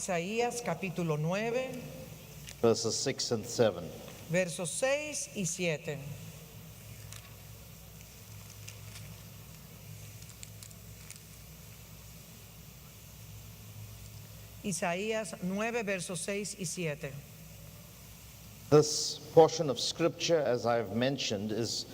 Isaías capítulo 9, verses 6 and 7. versos 6 y 7. Isaías 9, versos 6 y 7. This portion of scripture, as I've mentioned, is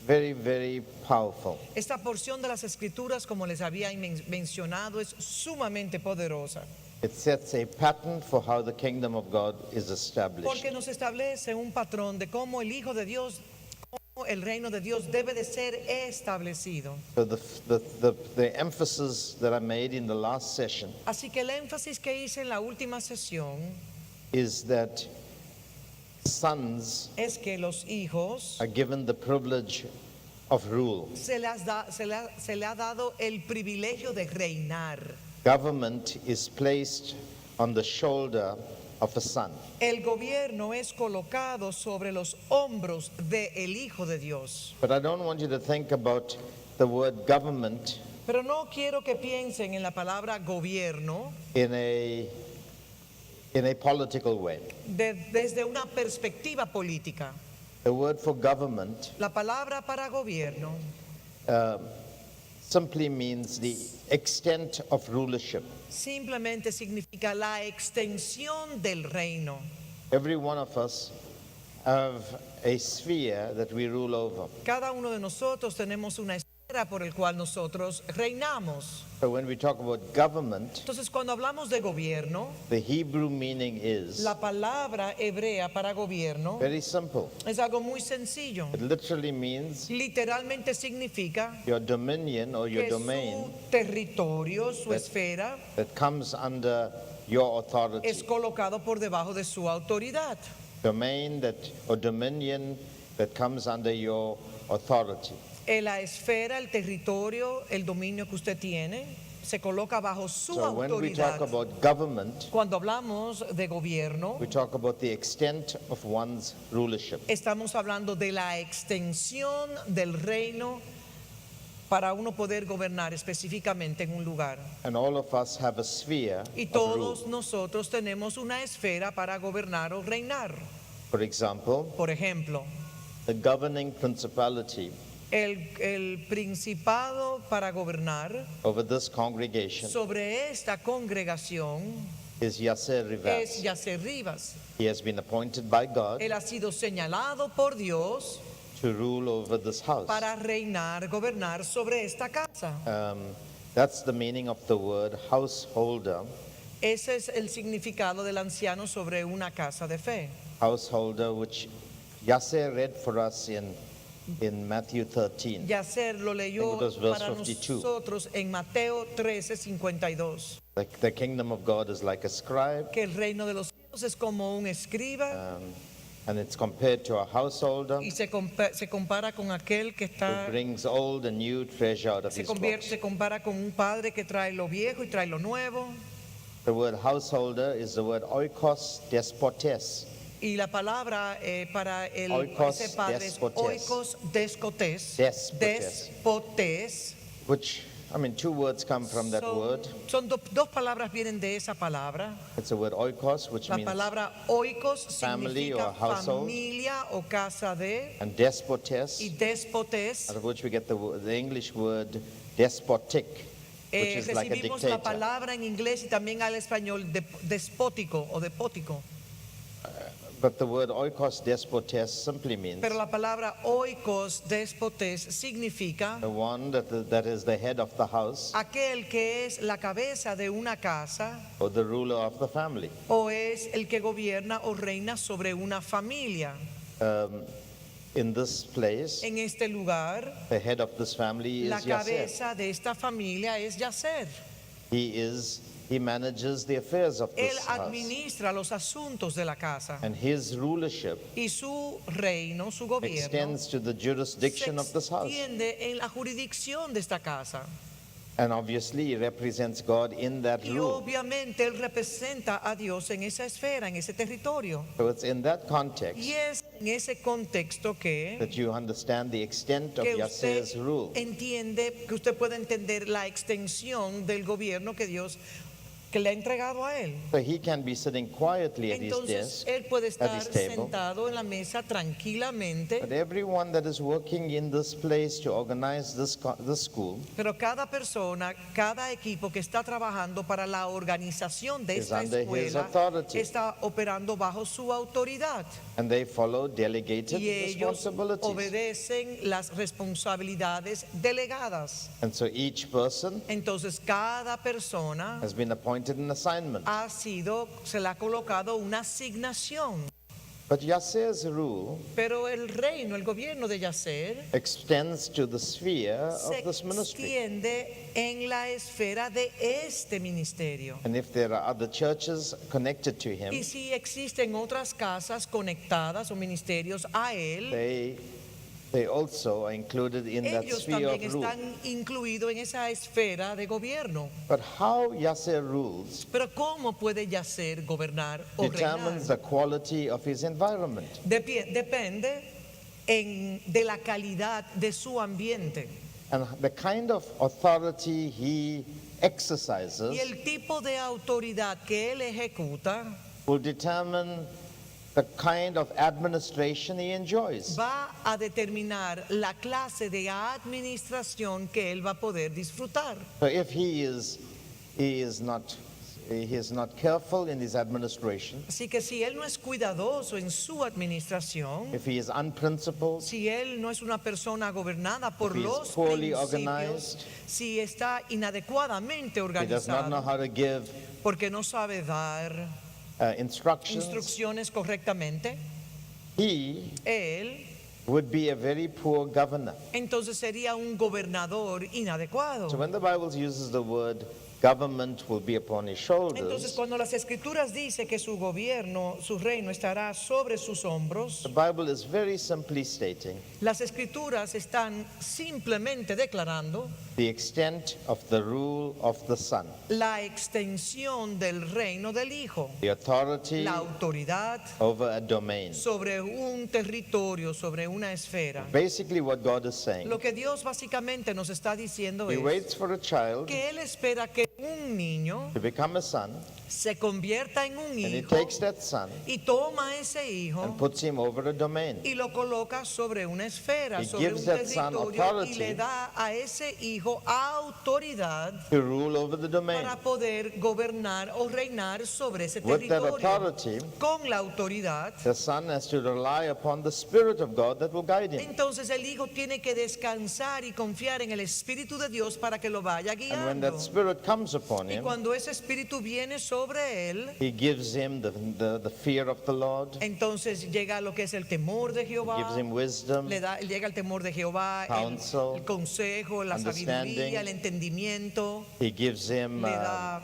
very, very powerful. Esta porción de las Escrituras, como les había mencionado, es sumamente poderosa, It sets a pattern for how the kingdom of God is established. porque nos establece un patrón de cómo el Hijo de Dios, cómo el reino de Dios debe de ser establecido. So the emphasis that I made in the last session Así que el énfasis que hice en la última sesión is that sons es que los hijos are given the privilege of rule. se le ha dado el privilegio de reinar. Government is placed on the shoulder of a son. El gobierno es colocado sobre los hombros del Hijo de Dios. But I don't want you to think about the word government Pero no quiero que piensen en la palabra gobierno in a political way. desde una perspectiva política. The word for government La palabra para gobierno simply means the extent of rulership. simplemente significa la extensión del reino. Every one of us have a sphere that we rule over. Cada uno de nosotros tenemos una esfera por el cual nosotros reinamos. So when we talk about government, Entonces, cuando hablamos de gobierno, the Hebrew meaning is la palabra hebrea para gobierno very simple. es algo muy sencillo. It literally means Literalmente significa your dominion or your que domain su territorio, su esfera, that comes under your authority. es colocado por debajo de su autoridad. Domain that or dominion that comes under your authority. La esfera, el territorio, el dominio que usted tiene, se coloca bajo su So when we talk autoridad. about government, Cuando hablamos de gobierno, we talk about the extent of one's rulership. estamos hablando de la extensión del reino para uno poder gobernar específicamente en un lugar. And all of us have a sphere Y of todos rule. nosotros tenemos una esfera para gobernar o reinar. For example, Por ejemplo, the governing principality el principado para gobernar over this congregation sobre esta congregación is Yasser es Rivas. Yasser Rivas. He has been appointed by God Él ha sido señalado por Dios to rule over this house. para reinar, gobernar sobre esta casa. That's the meaning of the word householder. Ese es el significado del anciano sobre una casa de fe. Householder, which Yasser read for us in Matthew 13. Yasser lo leyó I think it was verse para 52. nosotros en Mateo 13:52. The kingdom of God is like a scribe, Que el reino de los cielos es como un escriba and it's compared to a householder y se compara con aquel que who está brings old and new treasure out of his box. se compara con un padre que trae lo viejo y trae lo nuevo. The word householder is the word oikos despotes. Y la palabra para Oikos ese padre es despotes. oikos despotes. Despotes. Despotes. Which, I mean, two words come from that word. Dos palabras vienen de esa palabra. It's the word oikos, which La means, palabra oikos family significa or household. familia o casa de, and despotes, y despotes. out of which we get the English word despotic, which is like a Recibimos la dictator. palabra en inglés y también al español despótico o depótico. But the word oikos despotes simply means Pero la palabra oikos despotes significa the one that is the head of the house aquel que es la cabeza de una casa or the ruler of the family. o es el que gobierna o reina sobre una familia. In this place, En este lugar, the head of this family la is Yasser. cabeza de esta familia es Yasser. He manages the affairs of Él this house. administra los asuntos de la casa And his rulership y su reino, su gobierno, extends to the jurisdiction of this se house. extiende en la jurisdicción de esta casa. And obviously he represents God in that Y rule. obviamente él representa a Dios en esa esfera, en ese territorio. So it's in that context Y es en ese contexto que that you understand the extent of usted Yasser's rule. entiende, que usted puede entender la extensión del gobierno que Dios que le ha entregado a él. So he can be sitting quietly at his Entonces desk, él puede at estar his table. sentado en la mesa tranquilamente, But everyone that is working in this place to organize this school pero cada persona, cada equipo que está trabajando para la organización de is esta under his escuela authority. está operando bajo su autoridad And they follow delegated y ellos responsibilities. obedecen las responsabilidades delegadas. And so each person Entonces cada persona has been appointed an assignment. se le ha colocado una asignación. But Yasser's rule Pero el reino, el gobierno de Yasser extends to the sphere se of this ministry. extiende en la esfera de este ministerio. And if there are other churches connected to him, Y si existen otras casas conectadas o ministerios a él, they also are included in that ellos sphere también of rule. están incluidos en esa esfera de gobierno. But how Yasser rules Pero ¿cómo puede Yasser gobernar o determines reinar? the quality of his environment. Depende de la calidad de su ambiente And the kind of authority he exercises y el tipo de autoridad que él ejecuta will determine the kind of administration he enjoys. va a determinar la clase de administración que él va a poder disfrutar. So if he is not careful in his administration, Así que si él no es cuidadoso en su administración, if he is unprincipled, si él no es una persona gobernada por If he is los poorly principios, organized, si está inadecuadamente he does not know organizado, how to give porque no sabe dar instructions, instrucciones correctamente, he él would be a very poor governor. entonces sería un gobernador inadecuado. So when the Bible uses the word government will be upon his Entonces, shoulders, cuando las escrituras dice que su gobierno, su reino estará sobre sus hombros, the Bible is very simply stating las escrituras están simplemente declarando the extent of the rule of the Son, la extensión del reino del Hijo, the authority la autoridad over a domain. sobre un territorio, sobre una esfera. Basically what God is saying, Lo que Dios básicamente nos está diciendo he es waits for a child que Él espera que un niño to become a son, se convierta en un and he hijo takes that son y toma ese hijo and puts him over a domain. y lo coloca sobre una esfera, He sobre un gives that son territorio y authority le da a ese hijo autoridad To rule over the domain. para poder gobernar o reinar sobre ese With that territorio. authority, Con la autoridad, the son has to rely upon the Spirit of God that will guide him. entonces el hijo tiene que descansar y confiar en el Espíritu de Dios para que lo vaya And when that guiando. Spirit comes upon Y him, cuando ese Espíritu viene sobre él, he gives him the fear of the Lord, entonces llega lo que es el temor de Jehová. gives him wisdom, Llega el temor de Jehová, Counsel, el consejo, la understanding. sabiduría, el entendimiento, he gives him, le da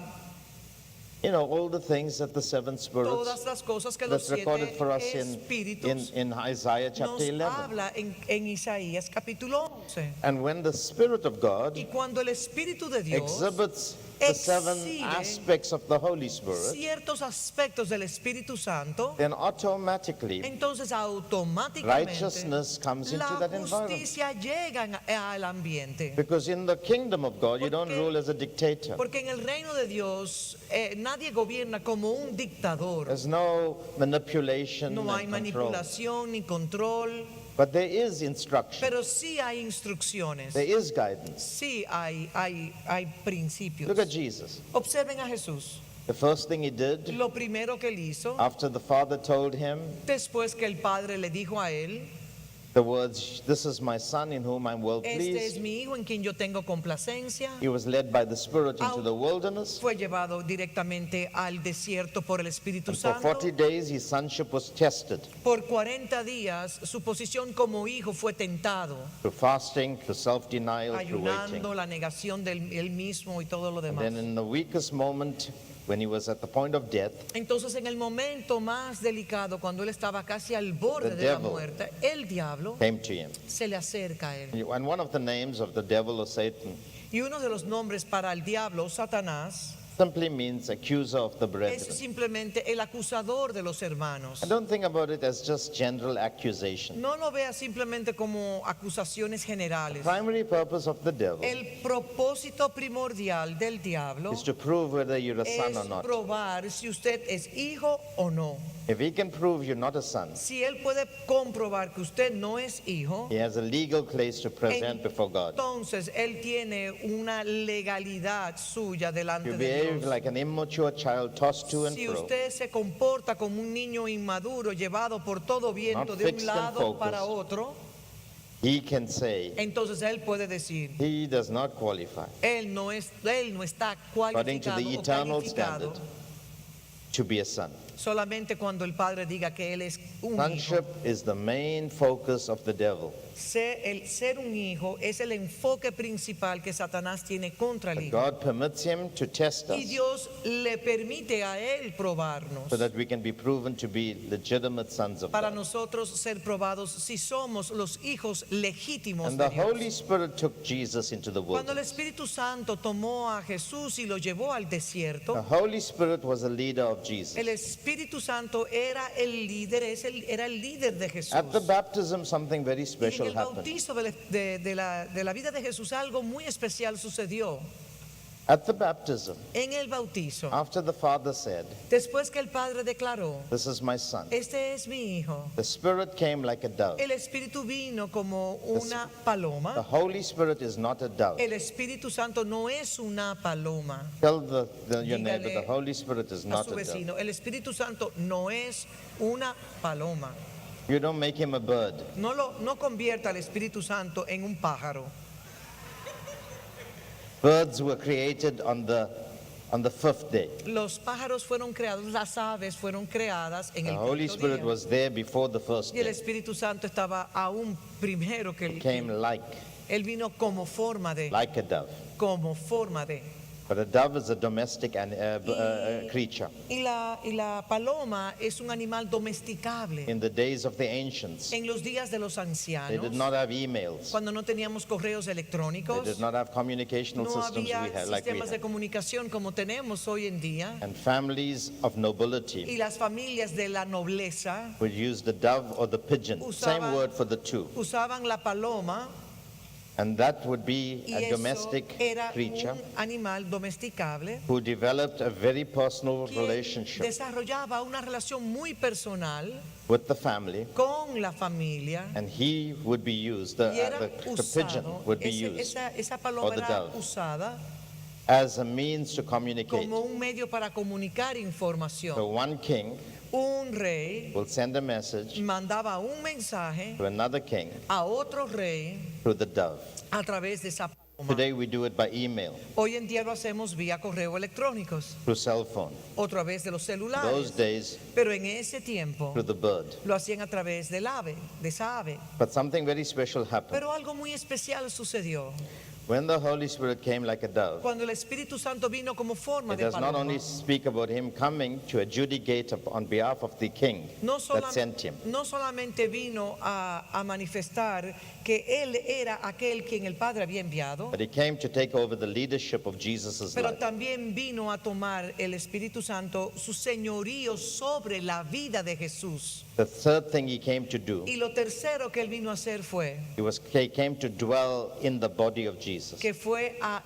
all the things that the seven spirits todas las cosas que los that's recorded siete for us espíritus in Isaiah nos chapter 11. habla en Isaías capítulo 11. And when the Spirit of God Y cuando el Espíritu de Dios exhibits the seven exhibe aspects of the Holy Spirit, ciertos aspectos del Espíritu Santo, then automatically entonces automáticamente righteousness comes into la that environment. justicia llega al ambiente. Because in the kingdom of God, you don't Porque- rule as a dictator. Porque en el reino de Dios nadie gobierna como un dictador. There's no manipulation No hay and control. manipulación ni control, But there is instruction. pero sí hay instrucciones, There is guidance. sí hay principios. Look at Jesus. Observen a Jesús. The first thing he did Lo primero que él hizo, after the Father told him después que el Padre le dijo a él, the words, "This is my Son in whom I'm well este es pleased," mi hijo en quien yo tengo complacencia, he was led by the Spirit into the wilderness. fue llevado directamente al desierto por el Espíritu And for Santo. 40 days, his sonship was tested Por 40 días su posición como hijo fue tentado, through fasting, through self-denial, through waiting. ayunando, la negación de él mismo y todo lo And demás. then in the weakest moment, when he was at the point of death, Entonces en el momento más delicado, cuando él estaba casi al borde The de la devil muerte, el diablo came to him. se le acerca a él. And one of the names of the devil or Satan Y uno de los nombres para el diablo, Satanás, simply means accuser of the es brethren. simplemente el acusador de los hermanos. And don't think about it as just general accusation. No lo vea simplemente como acusaciones generales. Primary purpose of the devil El propósito primordial del diablo is to prove whether you're a son es or not. probar si usted es hijo o no. If he can prove you're not a son, Si él puede comprobar que usted no es hijo, he has a legal case to present before God. entonces él tiene una legalidad suya delante You de behave Dios. like an immature child tossed to and Si fro. usted se comporta como un niño inmaduro llevado por todo viento Not de un fixed and lado focused. para otro, He can say entonces él puede decir, he does not qualify él no está according to cualificado the o eternal calificado standard to be a son. solamente cuando el padre diga que él es un hijo. Sonship is the main focus of the devil. El ser un hijo es el enfoque principal que Satanás tiene contra el But hijo. God permits him to test Y us Dios le permite a él probarnos so that we can be proven to be legitimate sons of para God. nosotros ser probados si somos los hijos legítimos And de the Dios. Holy Spirit took Jesus into the Cuando el wilderness. Espíritu Santo tomó a Jesús y lo llevó al The desierto, Holy Spirit was a leader of Jesus. el Espíritu Santo era el líder, era el líder de Jesús. At the baptism, something very Y en special el happened. bautizo de la vida de Jesús algo muy especial sucedió. At the baptism, En el bautizo, after the Father said, después que el Padre declaró, "This is my son," este es mi hijo, the Spirit came like a dove. el Espíritu vino como una The paloma. Holy Spirit is not a dove. El Espíritu Santo no es una paloma. Tell your Dígale neighbor, the Holy Spirit is A not su a dove. vecino, el Espíritu Santo no es una paloma. You don't make him a bird. No convierta al Espíritu Santo en un pájaro. Birds were created on the fifth day. Los pájaros fueron creados, las aves fueron creadas en The el Holy quinto Spirit día. was there before the first Y el day. Espíritu Santo estaba aún primero que He came él vino como forma de, like a dove. como forma de. But a dove is a domestic creature. Y la paloma es un animal domesticable. In the days of the ancients, En los días de los they ancianos, did not have emails. cuando no teníamos correos They electrónicos, did not have communicational no systems había like we sistemas de have. comunicación como tenemos hoy en día. And families of Y nobility las familias de la nobleza would use the dove or the pigeon, same Usaban- word for the two. usaban la paloma And that would be y a eso domestic era creature un animal domesticable who developed a very personal que relationship desarrollaba una relación muy personal with the family, con la familia. and he would be used, Y era the pigeon usado, would be used esa paloma or the era dove. usada as a means to communicate. como un medio para comunicar So información. one king Un rey will send a message mandaba un mensaje to another king a otro rey through the dove. a través de esa paloma. Today we do it by email, Hoy en día lo hacemos vía correo electrónicos through cell phone. o a través de los Those celulares. days, Pero en ese tiempo through the bird. lo hacían a través del ave, de esa ave. But something very special happened. Pero algo muy especial sucedió. When the Holy Spirit came like a dove, Cuando el Espíritu Santo vino como forma it de does not paloma, only speak about him coming to adjudicate on behalf of the king no, that sent him, no solamente vino a manifestar que él era aquel quien el Padre había enviado, but he came to take over the leadership of Jesus' pero life. también vino a tomar el Espíritu Santo su señorío sobre la vida de Jesús. The third thing he came to do, Y lo tercero que él vino a hacer he came to dwell in the body of Jesus. que fue a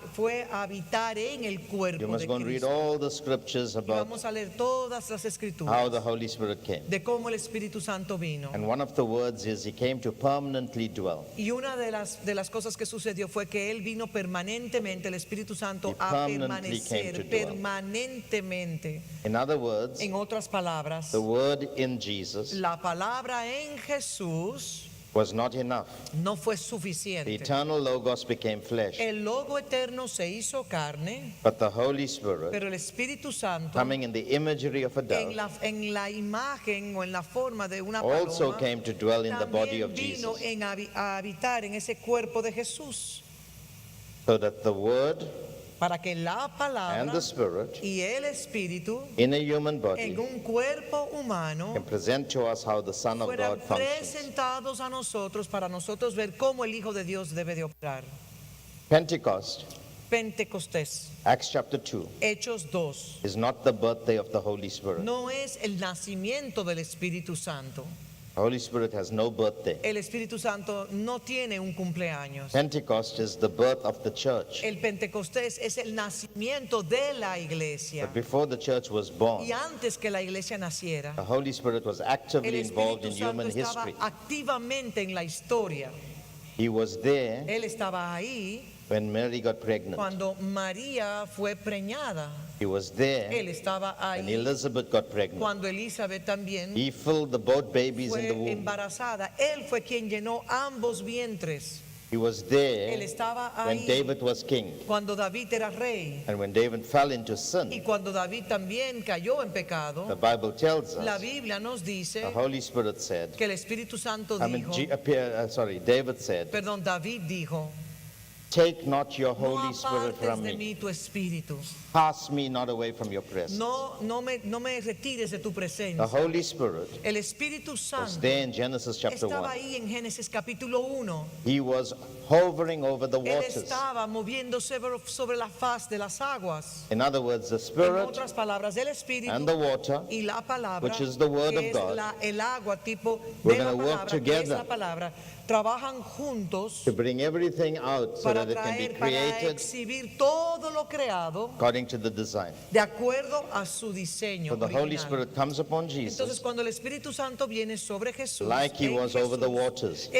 habitar en el You cuerpo must de go and read Cristo. all the scriptures Y about vamos a leer todas las how escrituras the Holy Spirit came. de cómo el Espíritu Santo vino. And one of the words is he came to permanently dwell. Y una de las cosas que sucedió fue que él vino permanentemente, el Espíritu Santo, He a permanently came to permanecer dwell. permanentemente. In other words, En otras palabras, the word in Jesus la palabra en Jesús was not enough. no fue The suficiente. eternal Logos became flesh, El Logo eterno se hizo carne, but the Holy Spirit, pero el Espíritu Santo, coming in the imagery of a dove, en la imagen o en la forma de una also paloma, came to dwell in the body también of vino Jesus, a habitar en ese cuerpo de Jesús, so that the Word para que la and palabra the Spirit y el Espíritu in a human body en un cuerpo humano can present to us how the Son of fueran God functions. presentados a nosotros para nosotros ver cómo el Hijo de Dios debe de operar. Pentecost Pentecostés, Acts chapter 2, Hechos 2, is not the birthday of the Holy Spirit. no es el nacimiento del Espíritu Santo. The Holy Spirit has no birthday. El Espíritu Santo no tiene un cumpleaños. Pentecost is the birth of the church. El Pentecostés es el nacimiento de la iglesia. But before the church was born, Y antes que la iglesia naciera, the Holy Spirit was el actively involved Espíritu in Santo human estaba history. activamente en la historia. He was there Él estaba ahí when Mary got pregnant. cuando María fue preñada. He was there Él estaba when ahí Elizabeth got pregnant. cuando Elizabeth también He filled the both babies in fue the womb. embarazada. Él fue quien llenó ambos vientres. He was Él there estaba when ahí David was king. cuando David era rey. And when David fell into Y sin, cuando David también cayó en the pecado, Bible tells la us, Biblia nos the dice Holy Spirit said, que el Espíritu Santo David said, perdón, David dijo, take not your no Holy Spirit apartes from de me. mí tu espíritu, Pass me not away from your presence. no me retires de tu The presencia. Holy Spirit El Espíritu was Santo there in Genesis chapter estaba 1. ahí en Génesis capítulo 1. He was hovering over the Él waters. estaba moviéndose sobre la faz de las aguas. In other words, the En Spirit otras palabras, el Espíritu and the water, y la palabra, which is the word que of es God, el agua tipo we're de la gonna work palabra, que es la together palabra, trabajan juntos to bring everything out so para that it can be traer, para created exhibir todo lo creado according to the design. de acuerdo a su diseño So the Holy original. Spirit comes upon Entonces, Jesus cuando el Espíritu Santo viene sobre Jesús, like he en was over the Jesús, waters.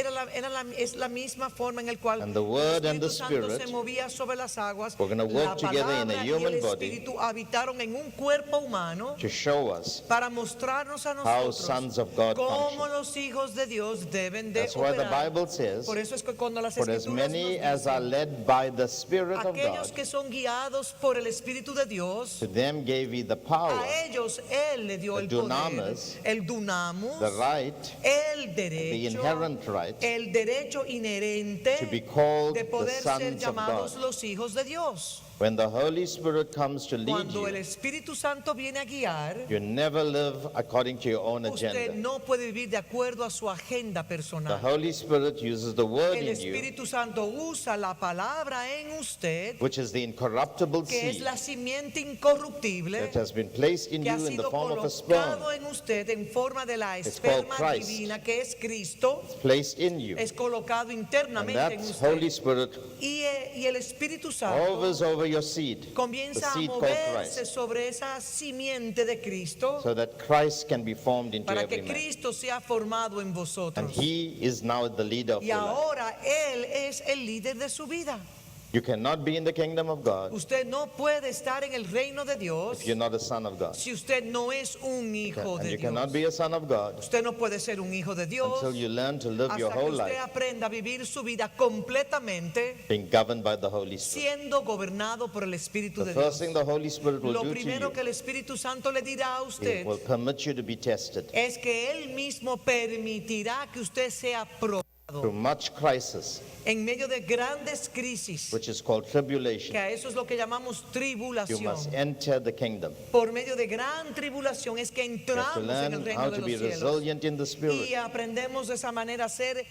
es la misma forma en la cual And the el Word and the Espíritu Santo Spirit, se movía sobre las aguas. we're gonna work La together in a palabra y human el body Espíritu habitaron en un cuerpo humano to show us para mostrarnos a how nosotros sons of God cómo function. los hijos de Dios deben de That's why the operar. Bible says, Por eso es que cuando las for as escrituras many nos as are dicen, led by the Spirit of aquellos God, que son guiados por el Espíritu de Dios, to them gave he the power, a ellos Él le dio the el poder, dunamis, el dunamus, the right, el the derecho, inherent right el derecho inherente to be called de the poder ser sons of llamados God. los hijos de Dios. When the Holy Spirit comes to lead Cuando el you, Espíritu Santo viene a guiar, you never live according to your own usted agenda. no puede vivir de acuerdo a su agenda The personal. Holy Spirit uses the word El in you, Espíritu Santo usa la palabra en usted, which is the incorruptible que es seed la simiente incorruptible that has been placed in que ha you in the sido form of a sperm, colocado en usted en forma de la It's called esperma Christ. divina, que es Cristo, placed in you. es colocado And internamente that en Holy usted. Spirit Y el Espíritu Santo hovers over your seed, the comienza a seed called moverse Christ, sobre esa simiente de Cristo so that Christ can be formed into para every que man. Cristo sea formado en And vosotros. he is now the leader of Y your life. ahora Él es el líder de su vida. You cannot be in the kingdom of God Usted no puede estar en el reino de Dios if you're not a son of God. si usted no es un hijo And de you cannot Dios. be a son of God Usted no puede ser un hijo de Dios until you learn to live your hasta que whole usted life aprenda a vivir su vida completamente being governed by the Holy Spirit. siendo gobernado por el Espíritu The de first Dios. thing the Holy Spirit will Lo do to primero que you el Espíritu Santo le dirá a is usted will permit you to be tested es que Él mismo permitirá que usted sea probado through much crisis, en medio de grandes crisis, which is called tribulation. que a eso es lo que llamamos You tribulación. must enter the kingdom. Por medio de gran tribulación es que You have to entramos en el learn reino how de to los be cielos. resilient in the Spirit, Y aprendemos de esa manera a ser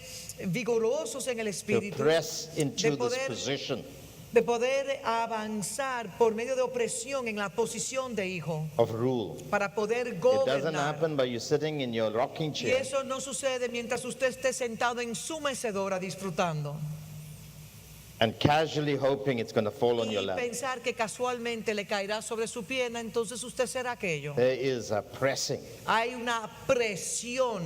vigorosos en el to Espíritu, press into de this poder, position de poder avanzar por medio de opresión en la posición de hijo, of rule. para poder It doesn't gobernar. happen by you sitting in your rocking Y chair eso no sucede mientras usted esté sentado en su mecedora disfrutando and casually hoping it's going to fall on your y lap. pensar que casualmente le caerá sobre su pierna, entonces usted será aquello. There is a pressing. Hay una presión.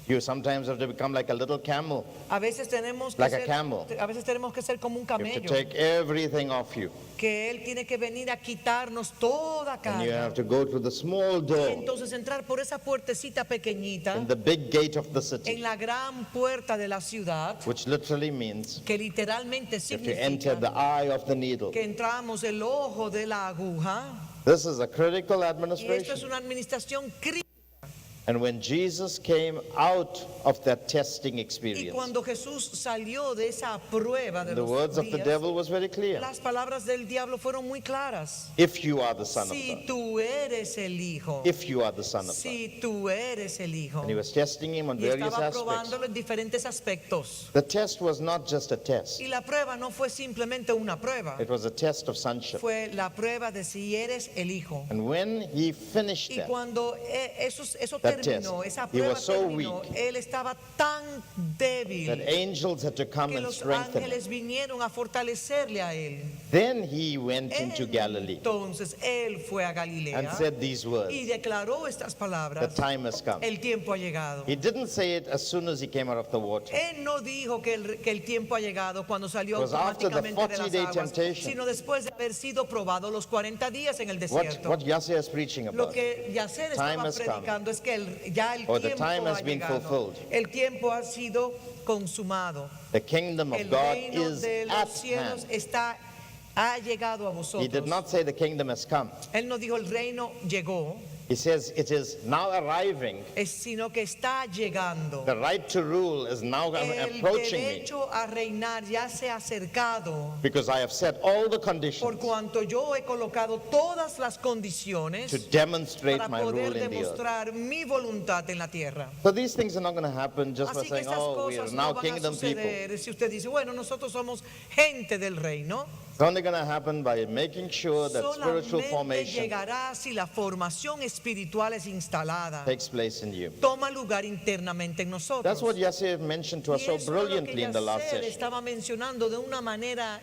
You sometimes have to become like a little camel. A veces tenemos que Like a ser, camel. a veces tenemos que ser como un You have to camello, take everything off you. que él tiene que venir a quitarnos toda And you carga. have to go through the small Y door entonces entrar por esa puertecita pequeñita in the big gate of the en city, la gran puerta de la ciudad, which literally means que literalmente you have to enter the significa eye of the needle. que entramos el ojo de la aguja. This is a critical Y esto es administration. una administración crítica. And when Jesus came out of that testing Y experience, cuando Jesús salió de esa prueba de the los words of the días, devil was very clear. las palabras del diablo fueron muy claras. If you are the Son of Si God. tú eres el Hijo, If you are the Son of God. si tú eres el Hijo. And he was testing him on Y various estaba aspects. probándolo en diferentes aspectos. The test was not just a test. Y la prueba no fue simplemente una prueba, It was a test of sonship. fue la prueba de si eres el Hijo. And when he finished Y that, cuando eso That terminó, test, esa he prueba was so terminó, weak él estaba tan débil that angels had to come que and los strengthen him. ángeles vinieron a fortalecerle a él. Then he went into Galilee Entonces él fue a and Galilea said these words, y declaró estas the palabras: time has come. el tiempo ha llegado. He didn't say it as soon as he came out of the water. Él no dijo que el tiempo ha llegado cuando salió It was after the automáticamente de las 40-day aguas, temptation. sino después de haber sido probado los 40 días en el desierto. What Yasser is preaching Lo about, que Yacer Time estaba has come. predicando es que ya el Or the tiempo time has ha been llegado. fulfilled. El tiempo ha sido consumado. the kingdom of El God reino is de at los cielos hand. ha llegado a He did vosotros. not say the kingdom has come. Él no dijo el reino llegó, He says it is now arriving. sino que está llegando. The right to rule is now El approaching me derecho a reinar ya se ha acercado. because I have set all the Por conditions cuanto yo he colocado todas las condiciones to demonstrate para my rule poder in the earth. demostrar mi voluntad en la tierra. So these things are not going to happen just by Así que saying, estas oh, we are cosas now no van a kingdom people. suceder si usted dice, bueno, nosotros somos gente del reino. It's only going to happen by making sure that spiritual Solamente formation llegará si la formación espiritual es instalada, takes place in you. toma lugar internamente en nosotros. That's what Yasser mentioned to us Y so eso es lo que brilliantly in the last Yacer session. estaba mencionando de una manera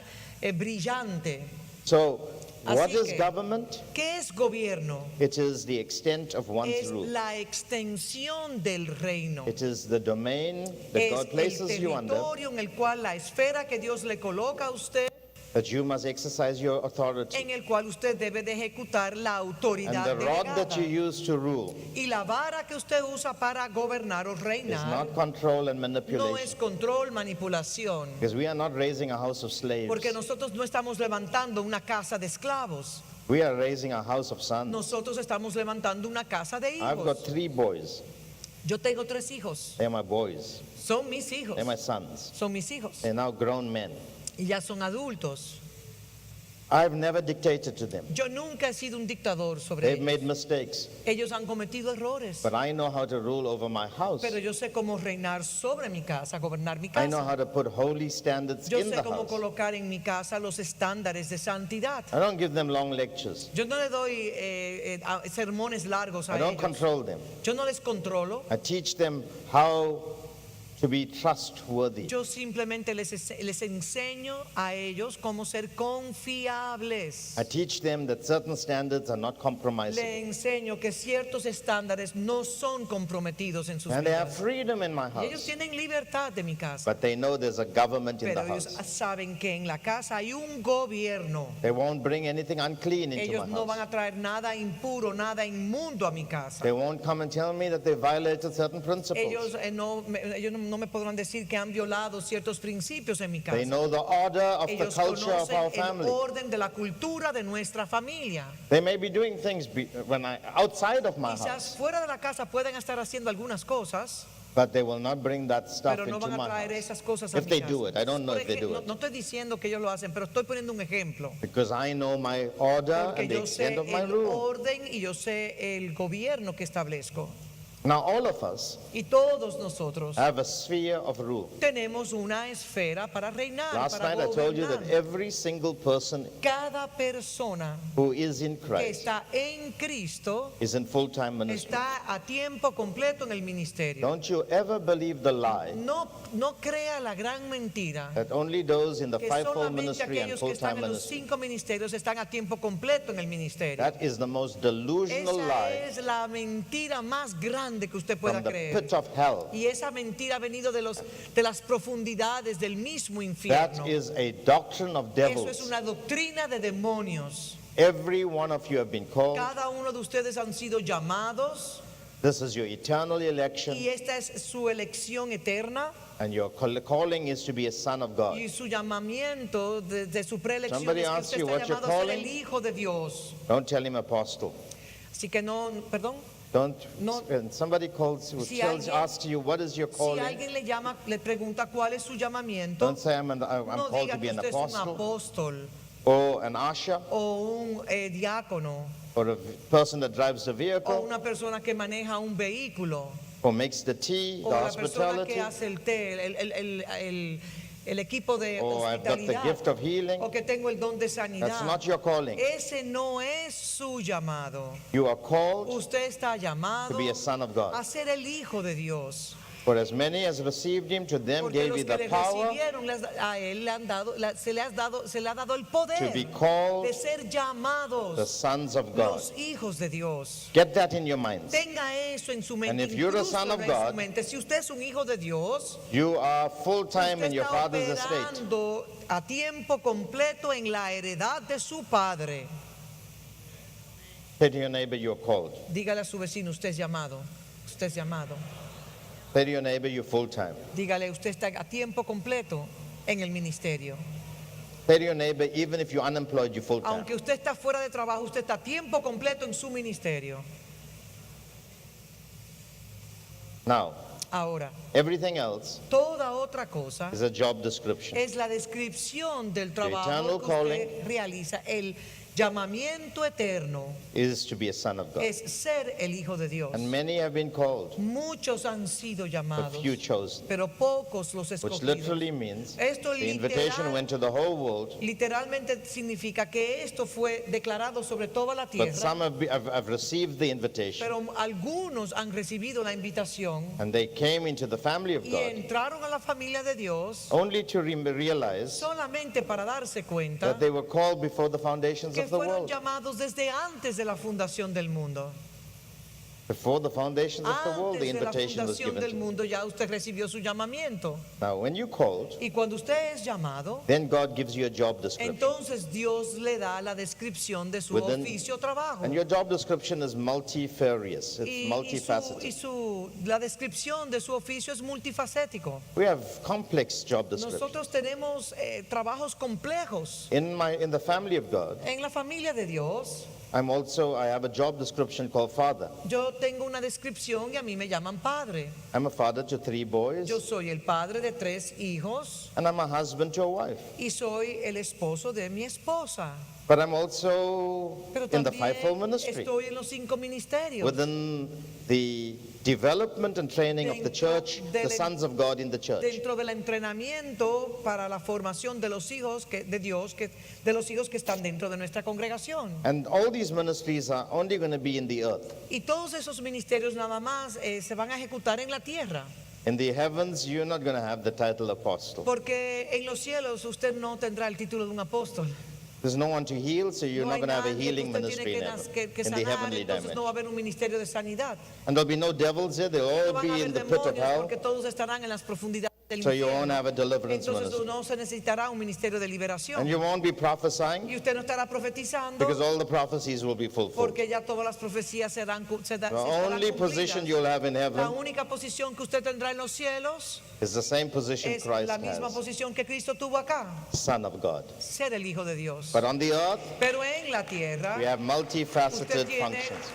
brillante. So, what Así is que, government? ¿qué es gobierno? It is the extent of one's Es rule. la extensión del reino. It is the domain that Es God el places you under, territorio en el cual la esfera que Dios le coloca a usted, that you must exercise your authority. en el cual usted debe de ejecutar la autoridad And the rod that delegada. you use to rule Y la vara que usted usa para gobernar o is reinar not control and no manipulation. es control, manipulación. Because we are not raising a house of slaves. Porque nosotros no estamos levantando una casa de esclavos. We are raising a house of sons. Nosotros estamos levantando una casa de I've got hijos. 3 boys. Yo tengo 3 hijos. They're my boys. Son mis hijos. They're my sons. Son mis hijos. They're now grown men. Y ya son adultos. I've never dictated to them. Yo nunca he sido un dictador sobre They've ellos. made mistakes. Ellos han cometido errores. But I know how to rule over my house. Pero yo sé cómo reinar sobre mi casa, gobernar mi I know casa. how to put holy standards Yo in sé the cómo house. colocar en mi casa los estándares de santidad. I don't give them long lectures. Yo no le doy sermones largos a I don't ellos. control them. Yo no les controlo. I teach them how to be trustworthy. Yo simplemente les enseño a ellos cómo ser confiables. I teach them that certain standards are not compromisable. Le enseño que ciertos estándares no son comprometidos en sus And they have vidas. freedom in my Y ellos house. tienen libertad de mi casa. But they know there's a government in the Pero ellos house. saben que en la casa hay un gobierno. They won't bring anything unclean into Ellos my no van house. a traer nada impuro, nada inmundo a mi casa. They won't come and tell me that they violated certain principles. Ellos no me podrán decir que han violado ciertos principios en mi casa. They know the order of the Ellos culture of our conocen el family. orden de la cultura de nuestra familia. They may be doing things outside of my Quizás house, fuera de la casa pueden estar haciendo algunas cosas, but they will not bring that stuff pero no into van a my traer house. esas cosas a If mi they casa. do it, I don't know if they do No it. estoy diciendo que ellos lo hacen, pero estoy poniendo un ejemplo. Because I know my order Porque and the yo sé extent of my el rule. orden y yo sé el gobierno que establezco. Now, all of us Y todos nosotros have a sphere of rule. tenemos una esfera para reinar, Last para night I told you that gobernar. every single person Cada persona who is in que Christ está en Cristo is in full-time ministry. está a tiempo completo en el ministerio. Don't you ever believe the lie No crea la gran mentira that only those in the que fivefold solamente ministry and aquellos que están full-time en los ministry. 5 ministerios están a tiempo completo en el ministerio. That is the most delusional Esa lie es la mentira más grande que usted pueda from the creer. pit of hell. Y esa mentira ha venido de las profundidades del mismo That infierno. is a doctrine of Eso es devils. una doctrina de demonios. Every one of you have been called. Cada uno de ustedes han sido llamados This is your eternal election, y esta es su elección eterna and your calling is to be a son of God. y su llamamiento de su preelección Somebody es que asks usted you está what you're llamado a ser calling? el hijo de Dios. Don't tell him apostle. Así que no, perdón. Don't, No. when somebody calls you, Si tells, alguien- asks you, what is your Si calling? alguien le llama, le pregunta cuál es su llamamiento, Don't say, I'm no called diga to be que an usted es un apostle, apóstol or an usher, o un diácono or a person that drives the o vehicle, una persona que maneja un vehículo or makes the tea, o the la persona hospitality, que hace el té, el equipo de or I've got the hospitalidad gift of healing. o que tengo el don de sanidad. That's not your calling. Ese no es su llamado. You are called Usted está llamado to be a son of God. a ser el hijo de Dios. For as many as received him, to them Porque gave los he que the le power recibieron, a él le han dado, se le ha dado el poder to be called de ser the llamados sons of God. los hijos de Dios. Get that in your minds. Tenga eso en su mente. And if you're a son of incrústelo en God, su mente. Si usted es un hijo de Dios, You are full time usted in your está father's estate. operando a tiempo completo en la heredad de su padre. Say to your neighbor, you're called. Dígale a su vecino, usted es llamado. Usted es llamado. Say to your neighbor, you're full time. Dígale, usted está a tiempo completo en el ministerio. Say to your neighbor, even if you're unemployed, you're full time. Aunque usted está fuera de trabajo, usted está a tiempo completo en su ministerio. Now, Ahora, everything else toda otra cosa is a job description. es la descripción del trabajo eternal que calling usted realiza. El llamamiento eterno Is to be a son of God. es ser el hijo de Dios. And many have been called, Muchos han sido but llamados, few chosen. pero pocos los Which escogidos. literally means Esto the invitation went to the whole world, literalmente significa que esto fue declarado sobre toda la but tierra, some have received the invitation pero algunos han recibido la invitación and they came into the family of y God entraron a la familia de Dios only to realize solamente para darse cuenta that they were called before the foundations que of the fueron world. llamados desde antes de la fundación del mundo. Before the foundations of the world, the Antes de la invitation was fundación given del to them. mundo ya usted recibió su llamamiento. Now, when you called, Y cuando usted es llamado, then God gives you a job description. entonces Dios le da la descripción de su Within- oficio o trabajo. And your job description is multifarious, it's multifaceted. La descripción de su oficio es multifacético. We have complex job descriptions. Nosotros tenemos trabajos complejos. In the family of God, En la familia de Dios, I have a job description called father. yo tengo una descripción y a mí me llaman padre. I'm a father to 3 boys, Yo soy el padre de 3 hijos and I'm a husband to a wife. y soy el esposo de mi esposa. But I'm also Pero in the también fivefold ministry, estoy en los 5 ministerios. within the development and training of the Dentro church, the del- sons of God in the church. Dentro del entrenamiento para la formación de los hijos de Dios, de los hijos que están dentro de nuestra congregación. And all these ministries are only going to be in the earth. Y todos esos ministerios nada más se van a ejecutar en la tierra. In the heavens, you're not going to have the title apostle. Porque en los cielos usted no tendrá el título de un apóstol. There's no one to heal, so you're No not hay going to have a nadie que healing usted ministry tiene in heaven, que in the sanar, heavenly entonces no va a dimension. haber un ministerio de sanidad. And there'll be no devils there, they'll No all van a be haber in the pit of demonios hell, porque todos estarán en las profundidades del so you won't infierno. have a deliverance Entonces ministry. no se necesitará un ministerio de liberación. And you won't be Y prophesying, usted no estará profetizando because all the prophecies will be fulfilled. porque ya todas las profecías serán The only position cumplidas. you'll have in La heaven única posición que usted tendrá en los cielos is the same position es Christ la misma has, posición que Cristo tuvo acá, Son of God. ser el Hijo de Dios. But on the earth, Pero en la tierra we have usted multifaceted tiene functions.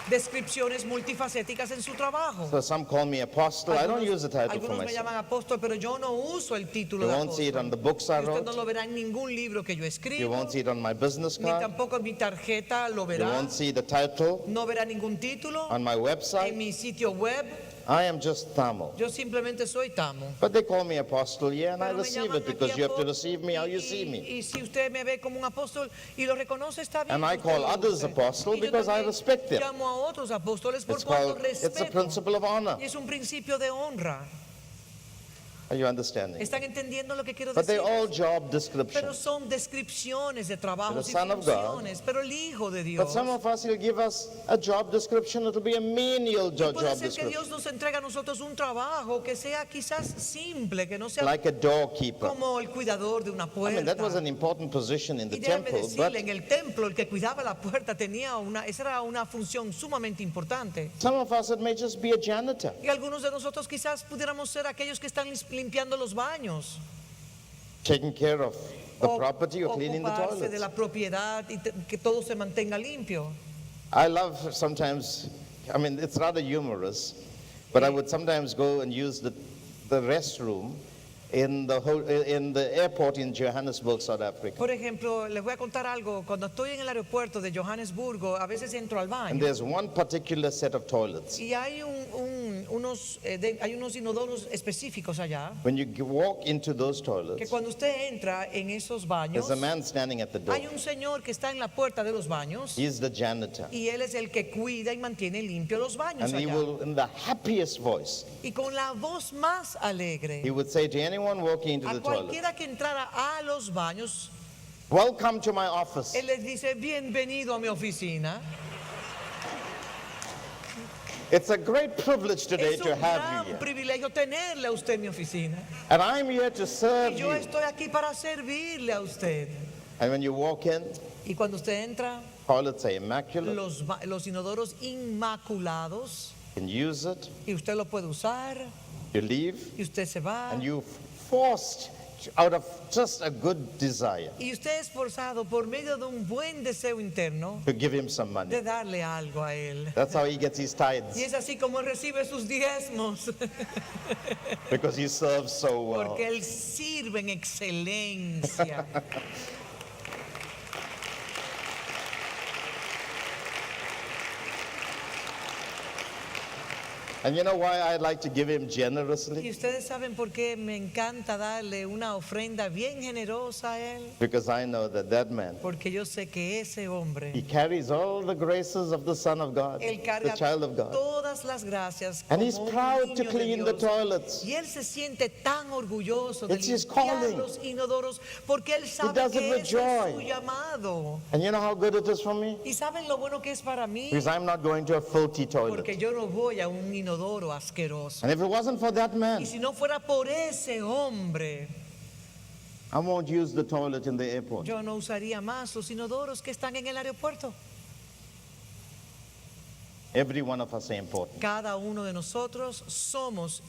descripciones multifacéticas en su trabajo. So some call me apostle. I don't use the title for Algunos me myself. llaman apóstol, pero yo no uso el título You de won't see it on apóstol. the books I Y usted no wrote. lo verá en ningún libro que yo You escribo, won't see it on my business ni card. tampoco en mi tarjeta lo You verá. won't see the title No verá ningún título on my en website. mi sitio web. I am just Tamil. Yo simplemente soy Tamo. But they call me apostle, yeah, and I Pero me receive llaman it because aquí you have to apóstol, receive me how you y- see me. Y si usted me ve como un apóstol y lo reconoce, está bien. And I que usted call lo others use. apostle Y yo because I también respect them. llamo a otros apóstoles por It's cuanto called, it's a respeto. principle of honor. Y es un principio de honra. Are you understanding? ¿Están entendiendo lo que quiero But decir? they're all job Pero descriptions. son descripciones de trabajos The y Son of God. funciones. Pero el Hijo de But Dios. some of us, He'll give us a job description. It'll be a menial job Puede ser que description, Dios nos entregue a nosotros un trabajo que sea quizás simple, que no sea like a doorkeeper. como el cuidador de una I puerta. mean, that was an important position in the Y déjame temple, decirle, but en el templo el que cuidaba la puerta esa era una función sumamente importante. some of us, it may just be a janitor. Y algunos de nosotros quizás pudiéramos ser aquellos que están limpiando los baños, Taking care of the o property or cleaning the ocuparse de toilets. la propiedad y que todo se mantenga limpio. I love sometimes, I mean, it's rather humorous, but I would sometimes go and use the restroom in the airport in Johannesburg, South Africa. Por ejemplo, les voy a contar algo. Cuando estoy en el aeropuerto de Johannesburgo, a veces entro al And baño there's one particular set of toilets. y hay hay unos inodoros específicos allá When you walk into those que toilets, cuando usted entra en esos baños, there's a man standing at the door. hay un señor que está en la puerta de los baños He's the janitor. y él es el que cuida y mantiene limpios los baños And he allá. will, in the happiest voice, Y con la voz más alegre, he would say to anyone walking into a the toilet, cualquiera que entrara a los baños, welcome to my office. él les dice, bienvenido a mi oficina. It's a great privilege today Es to un have gran you here. privilegio tenerle a usted en mi oficina. And I'm here to serve Y yo you. estoy aquí para servirle a usted. And when you walk in, Y cuando usted entra, toilets are immaculate. los inodoros inmaculados, You can use it. y usted lo puede usar, You leave, y usted se va, and you forced out of just a good desire y usted es forzado por medio de un buen deseo interno to give him some money. de darle algo a él. That's how he gets his Y tithes, es así como él recibe sus diezmos, because he serves so well. porque él sirve en excelencia. And you know why I like to give him Y generously? ustedes saben por qué me encanta darle una ofrenda bien generosa a él, Because I know that that man, porque yo sé que ese hombre, he carries all the graces of the Son of God, él the carga child of God. todas las gracias And he's como un proud to niño de clean the Dios. toilets. Y él se siente tan orgulloso de It's his limpiar calling. los inodoros porque él sabe does it que with ese es joy. su llamado. And you know how good it is for me? ¿Y saben lo bueno que es para mí? Because I'm not going to a filthy Porque toilet. yo no voy a un inodoro asqueroso. And if it wasn't for that Y man, si no fuera por ese hombre, I won't use the toilet in the airport. yo no usaría más los inodoros que están en el aeropuerto. Every one of us are important. Cada uno de nosotros somos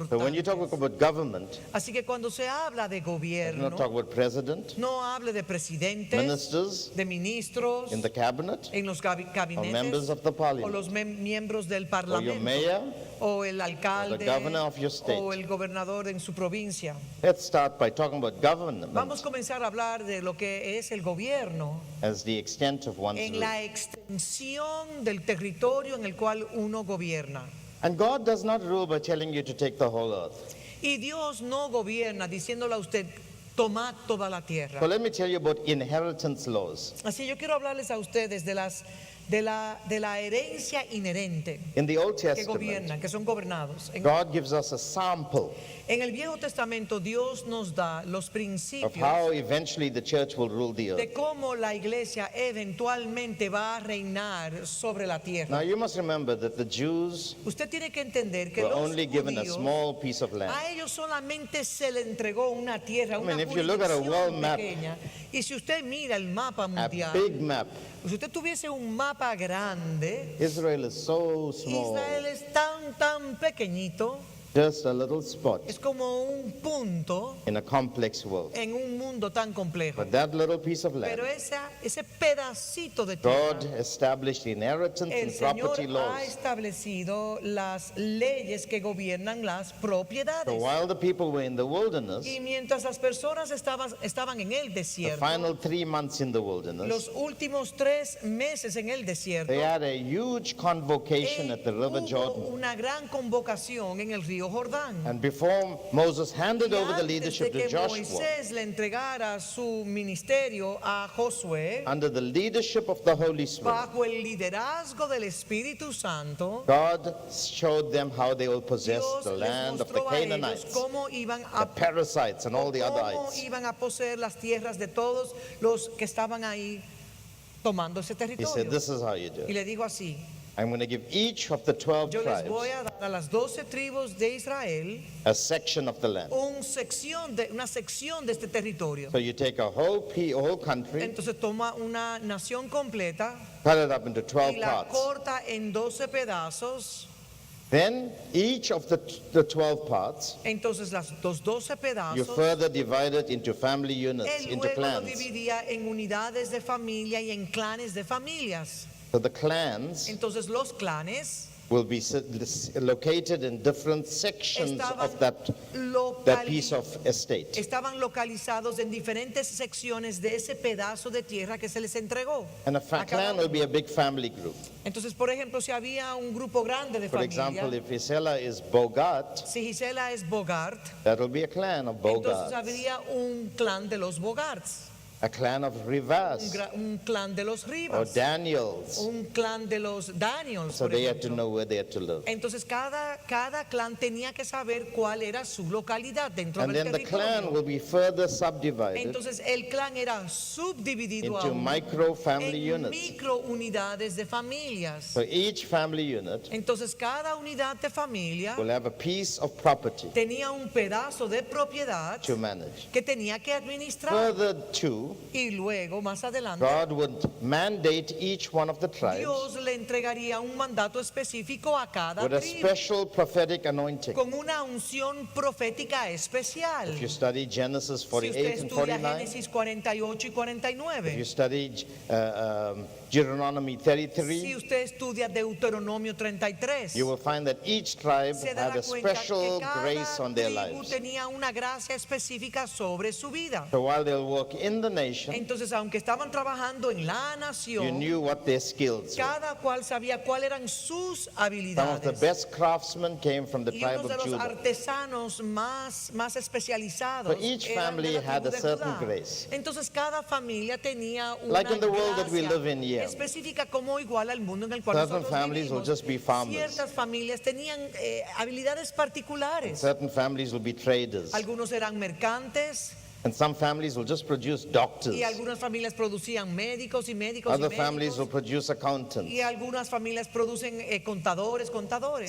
So when you talk importantes. about government, Así que cuando se habla de do not gobierno, talk about president, no hable de presidentes, ministers de ministros, in the cabinet, en los or members gabinetes, of the o parliament, los miembros del or your parlamento, mayor. o el alcalde, the governor of your state. o el gobernador en su provincia. Let's start by talking about government Vamos a comenzar a hablar de lo que es el gobierno as the extent of one's en rule. la extensión del territorio en el cual uno gobierna. And God does not rule by telling you to take the whole earth. Y Dios no gobierna diciéndole a usted, tomad toda la tierra. So let me tell you about inheritance laws. Así yo quiero hablarles a ustedes de la herencia inherente In the Old que Testament, gobiernan, que son gobernados. God gives us a sample En el Viejo Testamento Dios nos da los of principios how eventually the church will rule the de earth. cómo la iglesia eventualmente va a reinar sobre la Now tierra. you must remember that the Jews Usted tiene que entender que were los only given a judíos, small piece of land. a ellos solamente se le entregó una tierra, una if you look at a world jurisdicción map, pequeña. Y si usted mira el mapa A mundial, big map. si usted tuviese un mapa grande, Israel is so small, Israel es tan pequeñito, just a little spot es como un punto in a complex world. en un mundo tan complejo. But that little piece of Pero land, ese pedacito de God tierra, established inheritance el and Señor property ha laws. establecido las leyes que gobiernan las So propiedades. while the people were in the wilderness, Y mientras las personas estaban en el the desierto, final 3 months in the wilderness, los últimos 3 meses en el desierto, they had a huge convocation at the river hubo Jordan. una gran convocación en el río Jordán. And before Moses handed Y over the antes leadership de to que Joshua, Moisés le entregara su ministerio a Josué, under the leadership of the Holy Spirit, bajo el liderazgo del Espíritu Santo, God showed them how they will possess Dios the les land of the mostró a ellos Canaanites, cómo iban the a Perizzites, and all the other cómo ites. iban a poseer las tierras de todos los que estaban ahí tomando ese He said, territorio. this is how you do Y it. le digo así, I'm going to give each of the 12 yo les tribes voy a dar a las 12 tribus de Israel a section of the land. una sección de este territorio. So you take a whole country, Entonces toma una nación completa cut it up into 12 y la parts. corta en 12 pedazos. Then each of the 12 parts, Entonces los 12 you pedazos, further divide it into family units, él into luego lo clans. dividía en unidades de familia y en clanes de familias. So the clans Entonces los clanes will be located in different sections estaban, of that piece of estate. estaban localizados en diferentes secciones de ese pedazo de tierra que se les entregó. And a a cada clan will uno. be a big family group. Entonces, por ejemplo, si había un grupo grande de For familia, example, if Gisela is Bogart, si Gisela es Bogart, that will be a clan of entonces Bogarts. habría un clan de los Bogarts, A clan of Rivas un clan de los or Rivas, Daniels. un clan de los Daniels, So por they had to ejemplo. know where they had to live. Entonces cada clan tenía que saber cuál era su localidad dentro And del then the clan territorio. will be further subdivided Entonces el clan era subdividido into aún micro family en units. microunidades de familias. So each family unit Entonces cada unidad de familia will have a piece of property tenía un pedazo de propiedad to manage. que tenía que administrar. Further to, Y luego, más adelante, God would mandate each one of the tribes Dios le entregaría un mandato específico a cada with a tribu special prophetic anointing. con una unción profética especial. If you study Genesis Si usted 48 and estudia 49, Génesis 48 y if you 49, study Deuteronomy si 33, usted estudia Deuteronomio 33, you will find that each tribe se had dará a cuenta special que grace cada on their tribu lives. tenía una gracia específica sobre su vida. So while they'll work in the nation, Entonces, aunque estaban trabajando en la you nación, knew what their skills were. cada cual sabía cuáles eran sus Some of the habilidades. best craftsmen came from the Y tribe uno de of los Judah. artesanos más especializados So each eran family de la had tribu a de certain Judá. grace. Entonces cada familia tenía una Like in the world that we gracia live in here. específica como igual al mundo en el cual Certain nosotros families will vivimos. just be farmers. Ciertas familias tenían habilidades particulares. Certain families will be traders. Algunos eran mercantes And some families will just produce doctors. y algunas familias producían médicos y médicos Other y families médicos. will produce accountants. Y algunas familias producen contadores.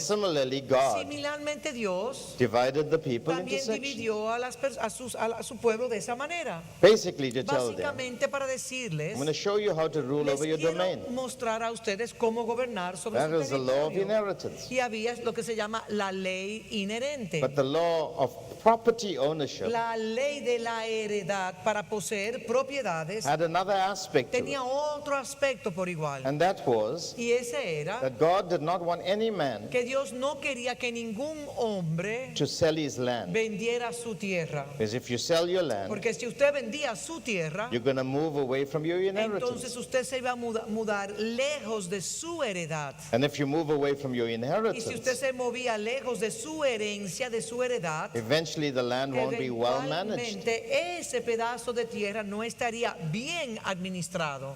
Similarly, God Similarmente Dios divided the people into también sections. dividió a su pueblo de esa manera. Basically, to tell them, Básicamente para decirles, I'm going to show you how to rule les over your quiero domain. mostrar a ustedes cómo gobernar sobre That su is the law of territorio. inheritance. Y había lo que se llama la ley inherente. But the law of property ownership La ley de la heredad para poseer propiedades had another aspect to it. tenía otro aspecto por igual. And that was Y ese era that God did not want any man que Dios no quería que ningún hombre to sell his land. vendiera su tierra. Because if you sell your land, Porque si usted vendía su tierra, you're going to move away from your inheritance. entonces usted se iba a mudar lejos de su heredad. And if you move away from your Y si usted inheritance, se movía lejos de su herencia, de su heredad, eventually the land won't be well managed. eventualmente ese pedazo de tierra no estaría bien administrado.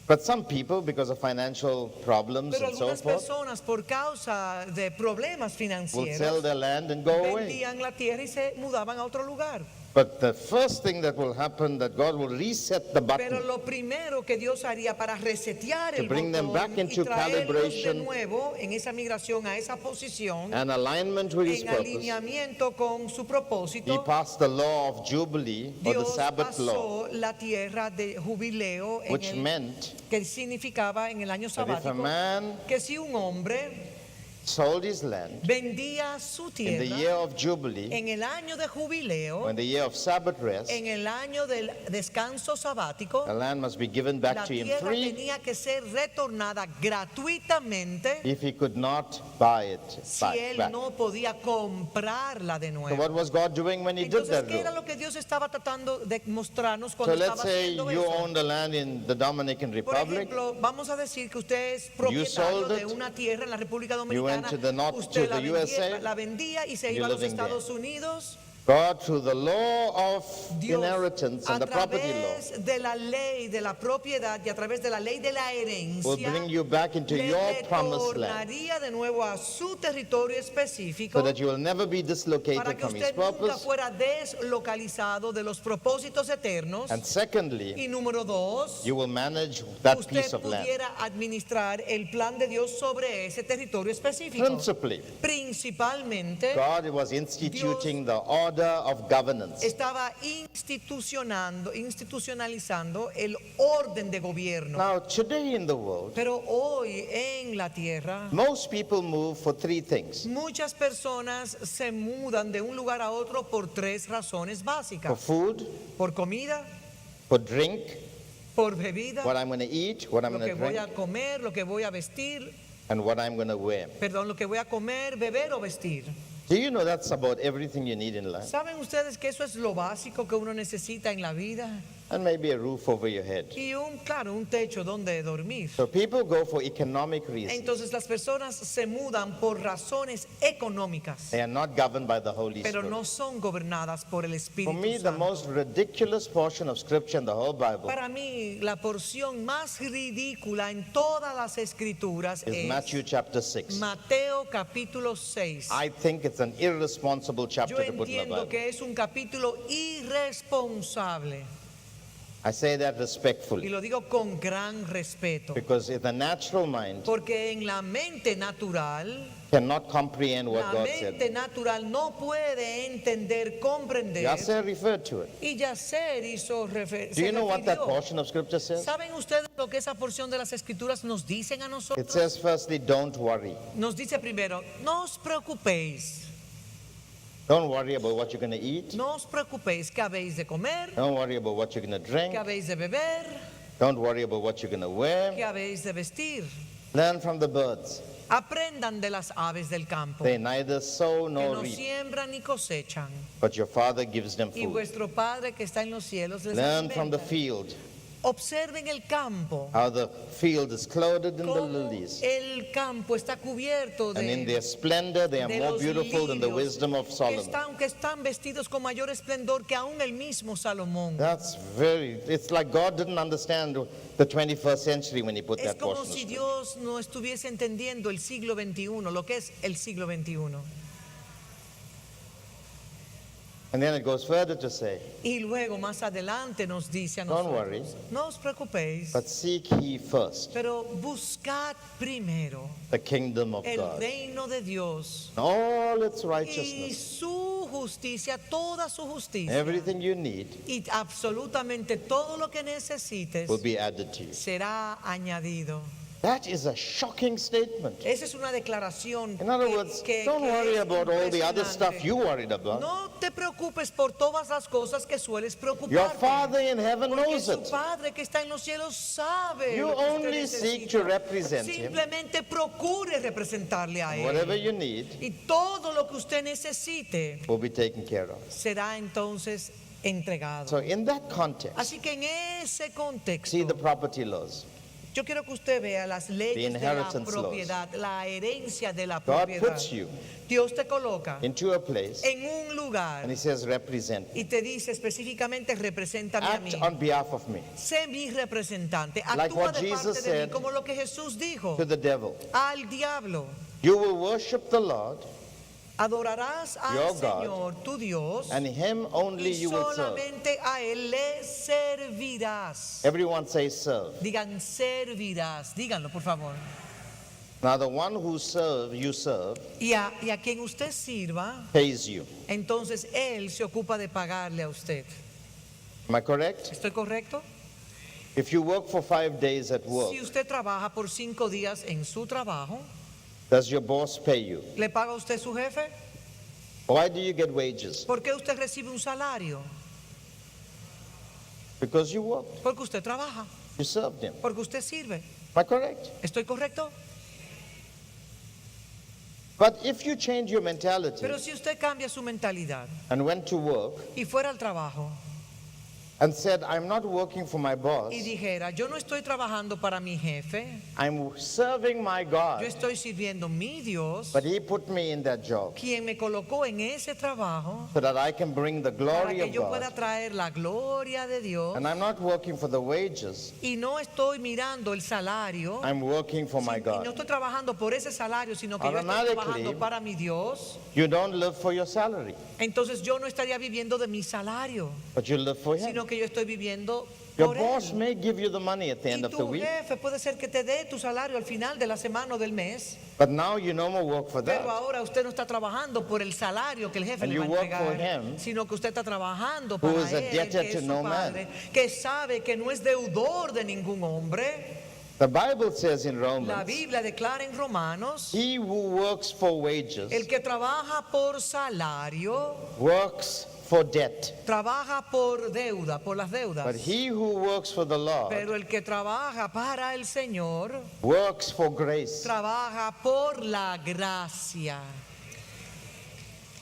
But some people, because of financial problems Pero and so algunas forth, personas por causa de problemas will sell financieros their land and go away. vendían la tierra y se mudaban a otro lugar. But the first thing that will happen, that God will reset the Pero button lo primero que Dios haría para resetear To el bring them botón back y into traerlos de calibration nuevo en esa migración a esa posición, and alignment with His en purpose. alineamiento con su He propósito, passed the law of Jubilee or the Dios Sabbath law, pasó la tierra de jubileo en which el, meant que significaba en el año that if a sabático man que si un hombre sold his land vendía su in the tierra year of Jubilee, en el año de jubileo, or in the year of Sabbath rest, en el año del descanso sabático, the land must be given la back to him tierra free tenía que ser retornada gratuitamente if he could not buy it si él back. no podía comprarla de So nuevo. what was God doing when He did Entonces, that ¿qué era rule? lo que Dios estaba tratando de mostrarnos So cuando let's estaba say haciendo you eso? own the land in the Dominican Por Republic. ejemplo, vamos a decir que usted es sold propietario de it. una tierra en la República You went Dominicana. to the north, Usted to the USA. la vendía y se You're iba a los living there. Estados Unidos. God, through the law of Dios, inheritance a and the property law, través de la ley de la propiedad y a través de la ley de la will herencia, bring you back into le your promised land, retornaría de nuevo a su territorio específico so that you will never be para dislocated que from His usted nunca purpose. fuera deslocalizado de los propósitos eternos. And secondly, Y número dos, you will manage that usted piece of land. pudiera administrar el plan de Dios sobre ese territorio específico. Principally, Principalmente, God was instituting the order of governance. estaba institucionalizando el orden de gobierno. Now, today in the world, Pero hoy en la tierra, most people move for three things: muchas personas se mudan de un lugar a otro por tres razones for básicas. food, Por comida, for drink, por bebida, what I'm going to eat, what I'm lo going que to voy drink, a comer, lo que voy a vestir, and what I'm going to wear. perdón, lo que voy a comer, beber o vestir. Do you know that's about everything you need in life? ¿Saben ustedes que eso es lo básico que uno necesita en la vida? And maybe a roof over your head. Y claro, un techo donde dormir. So people go for economic reasons. Entonces las personas se mudan por razones económicas, They are not governed by the Holy pero Spirit. no son gobernadas por el For Espíritu me, the Santo. most ridiculous portion of scripture in the whole Bible Para mí, la porción más ridícula en todas las escrituras is es Matthew chapter 6. Mateo capítulo 6. I think it's an irresponsible Yo chapter to put in the entiendo Bible. que es un capítulo irresponsable I say that y respectfully lo digo con gran respeto, because if the natural mind porque en la mente natural, cannot comprehend what la God mente said, natural no puede entender, comprender. Yasser referred to it. Y Yasser hizo Do you know what that refirió. portion of scripture says? ¿Saben ustedes lo que esa porción de las escrituras nos dicen a It nosotros? says, firstly, don't worry. Nos dice primero, no os preocupéis, Don't worry about what you're going to eat. no os preocupéis que habéis de comer, Don't worry about what you're going to drink. que habéis de beber, Don't worry about what you're going to que wear. habéis de vestir. Learn from the birds. Aprendan de las aves del campo, They neither sow que nor no reap, siembran ni cosechan, but your Father gives them y food. vuestro Padre que está en los cielos les Learn from the alimenta. field, Observen el campo, how the field is clothed in the cómo lilies. el campo está cubierto And in de their splendor, they are de more los beautiful than the lirios, wisdom of Solomon. que están vestidos con mayor esplendor que aún el mismo Salomón. It's like God didn't understand the 21st century when he put Es that como portion of si scripture. Dios no estuviese entendiendo el siglo XXI, lo que es el siglo XXI. And then it goes further to say, Y luego más adelante nos dice a Don't worry. nosotros, no os preocupéis, but seek ye first pero buscad primero the kingdom of el God, reino de Dios and all its y righteousness. su justicia, toda su justicia. Everything you need Y absolutamente todo lo que necesites will be added to you. será añadido. That is a shocking statement. Esa es una declaración In other que- words, que don't worry es about all the other stuff impresionante. you worried about. No te preocupes por todas las cosas que sueles Your preocuparte. Father in heaven Porque knows su it. Padre que está en los cielos sabe You lo que usted only seek necesita. to represent Him. Simplemente procure representarle a Whatever Él. you need Y todo lo que usted necesite will be taken care of. será entonces entregado. So in that context, Así que en ese contexto, see the property laws. yo quiero que usted vea las leyes de la inheritance propiedad, la herencia de la God propiedad. puts you Dios te coloca into a place en un lugar and He says, represent. y te dice específicamente, represéntame a mí. Act on behalf of me. Sé mi representante. Like Actúa what de Jesus parte de mí said como lo que Jesús dijo To the devil, al diablo. you will worship the Lord, Adorarás al Your God, Señor, tu Dios, and Him only y you will serve. solamente a Él le servirás. Everyone say serve. Digan servirás. Díganlo, por favor. Now the one who you serve Y a quien usted sirva, pays you. entonces Él se ocupa de pagarle a usted. Am I correct? ¿Estoy correcto? If you work for 5 days at work, Si usted trabaja por 5 días en su trabajo, does your boss pay you? ¿le paga usted su jefe? Why do you get wages? ¿Por qué usted recibe un salario? Because you worked. Porque usted trabaja, You served Him. porque usted sirve. Am I correct? ¿Estoy correcto? But if you change your mentality Pero si usted cambia su mentalidad and went to work y fuera al trabajo and said, I'm not working for my boss, y dijera, yo no estoy trabajando para mi jefe, I'm serving my yo God, estoy sirviendo a mi Dios, but He put me in that job quien me colocó en ese trabajo so that I can bring the para glory que of yo pueda God. traer la gloria de Dios, And I'm not working for the wages, y no estoy mirando el salario, I'm working for my y no God. estoy trabajando por ese salario, sino que yo estoy Automatically, trabajando para mi Dios. You don't live for your salary, Entonces yo no estaría viviendo de mi salario, but you live for Him. sino que yo estoy viviendo Your por boss Él. may give you the money at the Y end of the tu week, jefe puede ser que te dé tu salario al final de la semana o del mes, but now you no more work for pero that. ahora usted no está trabajando por el salario que el jefe And le va a you work for entregar, him, sino que usted está trabajando who para is a él, debtor que to es su no man. padre, que sabe que no es deudor de ningún hombre. The Bible says in La Romans, Biblia declara en Romanos, he who works for wages el que trabaja por salario works for debt, trabaja por deuda, por las deudas. but he who works for the Lord Pero el que trabaja para el Señor, works for grace. trabaja por la gracia.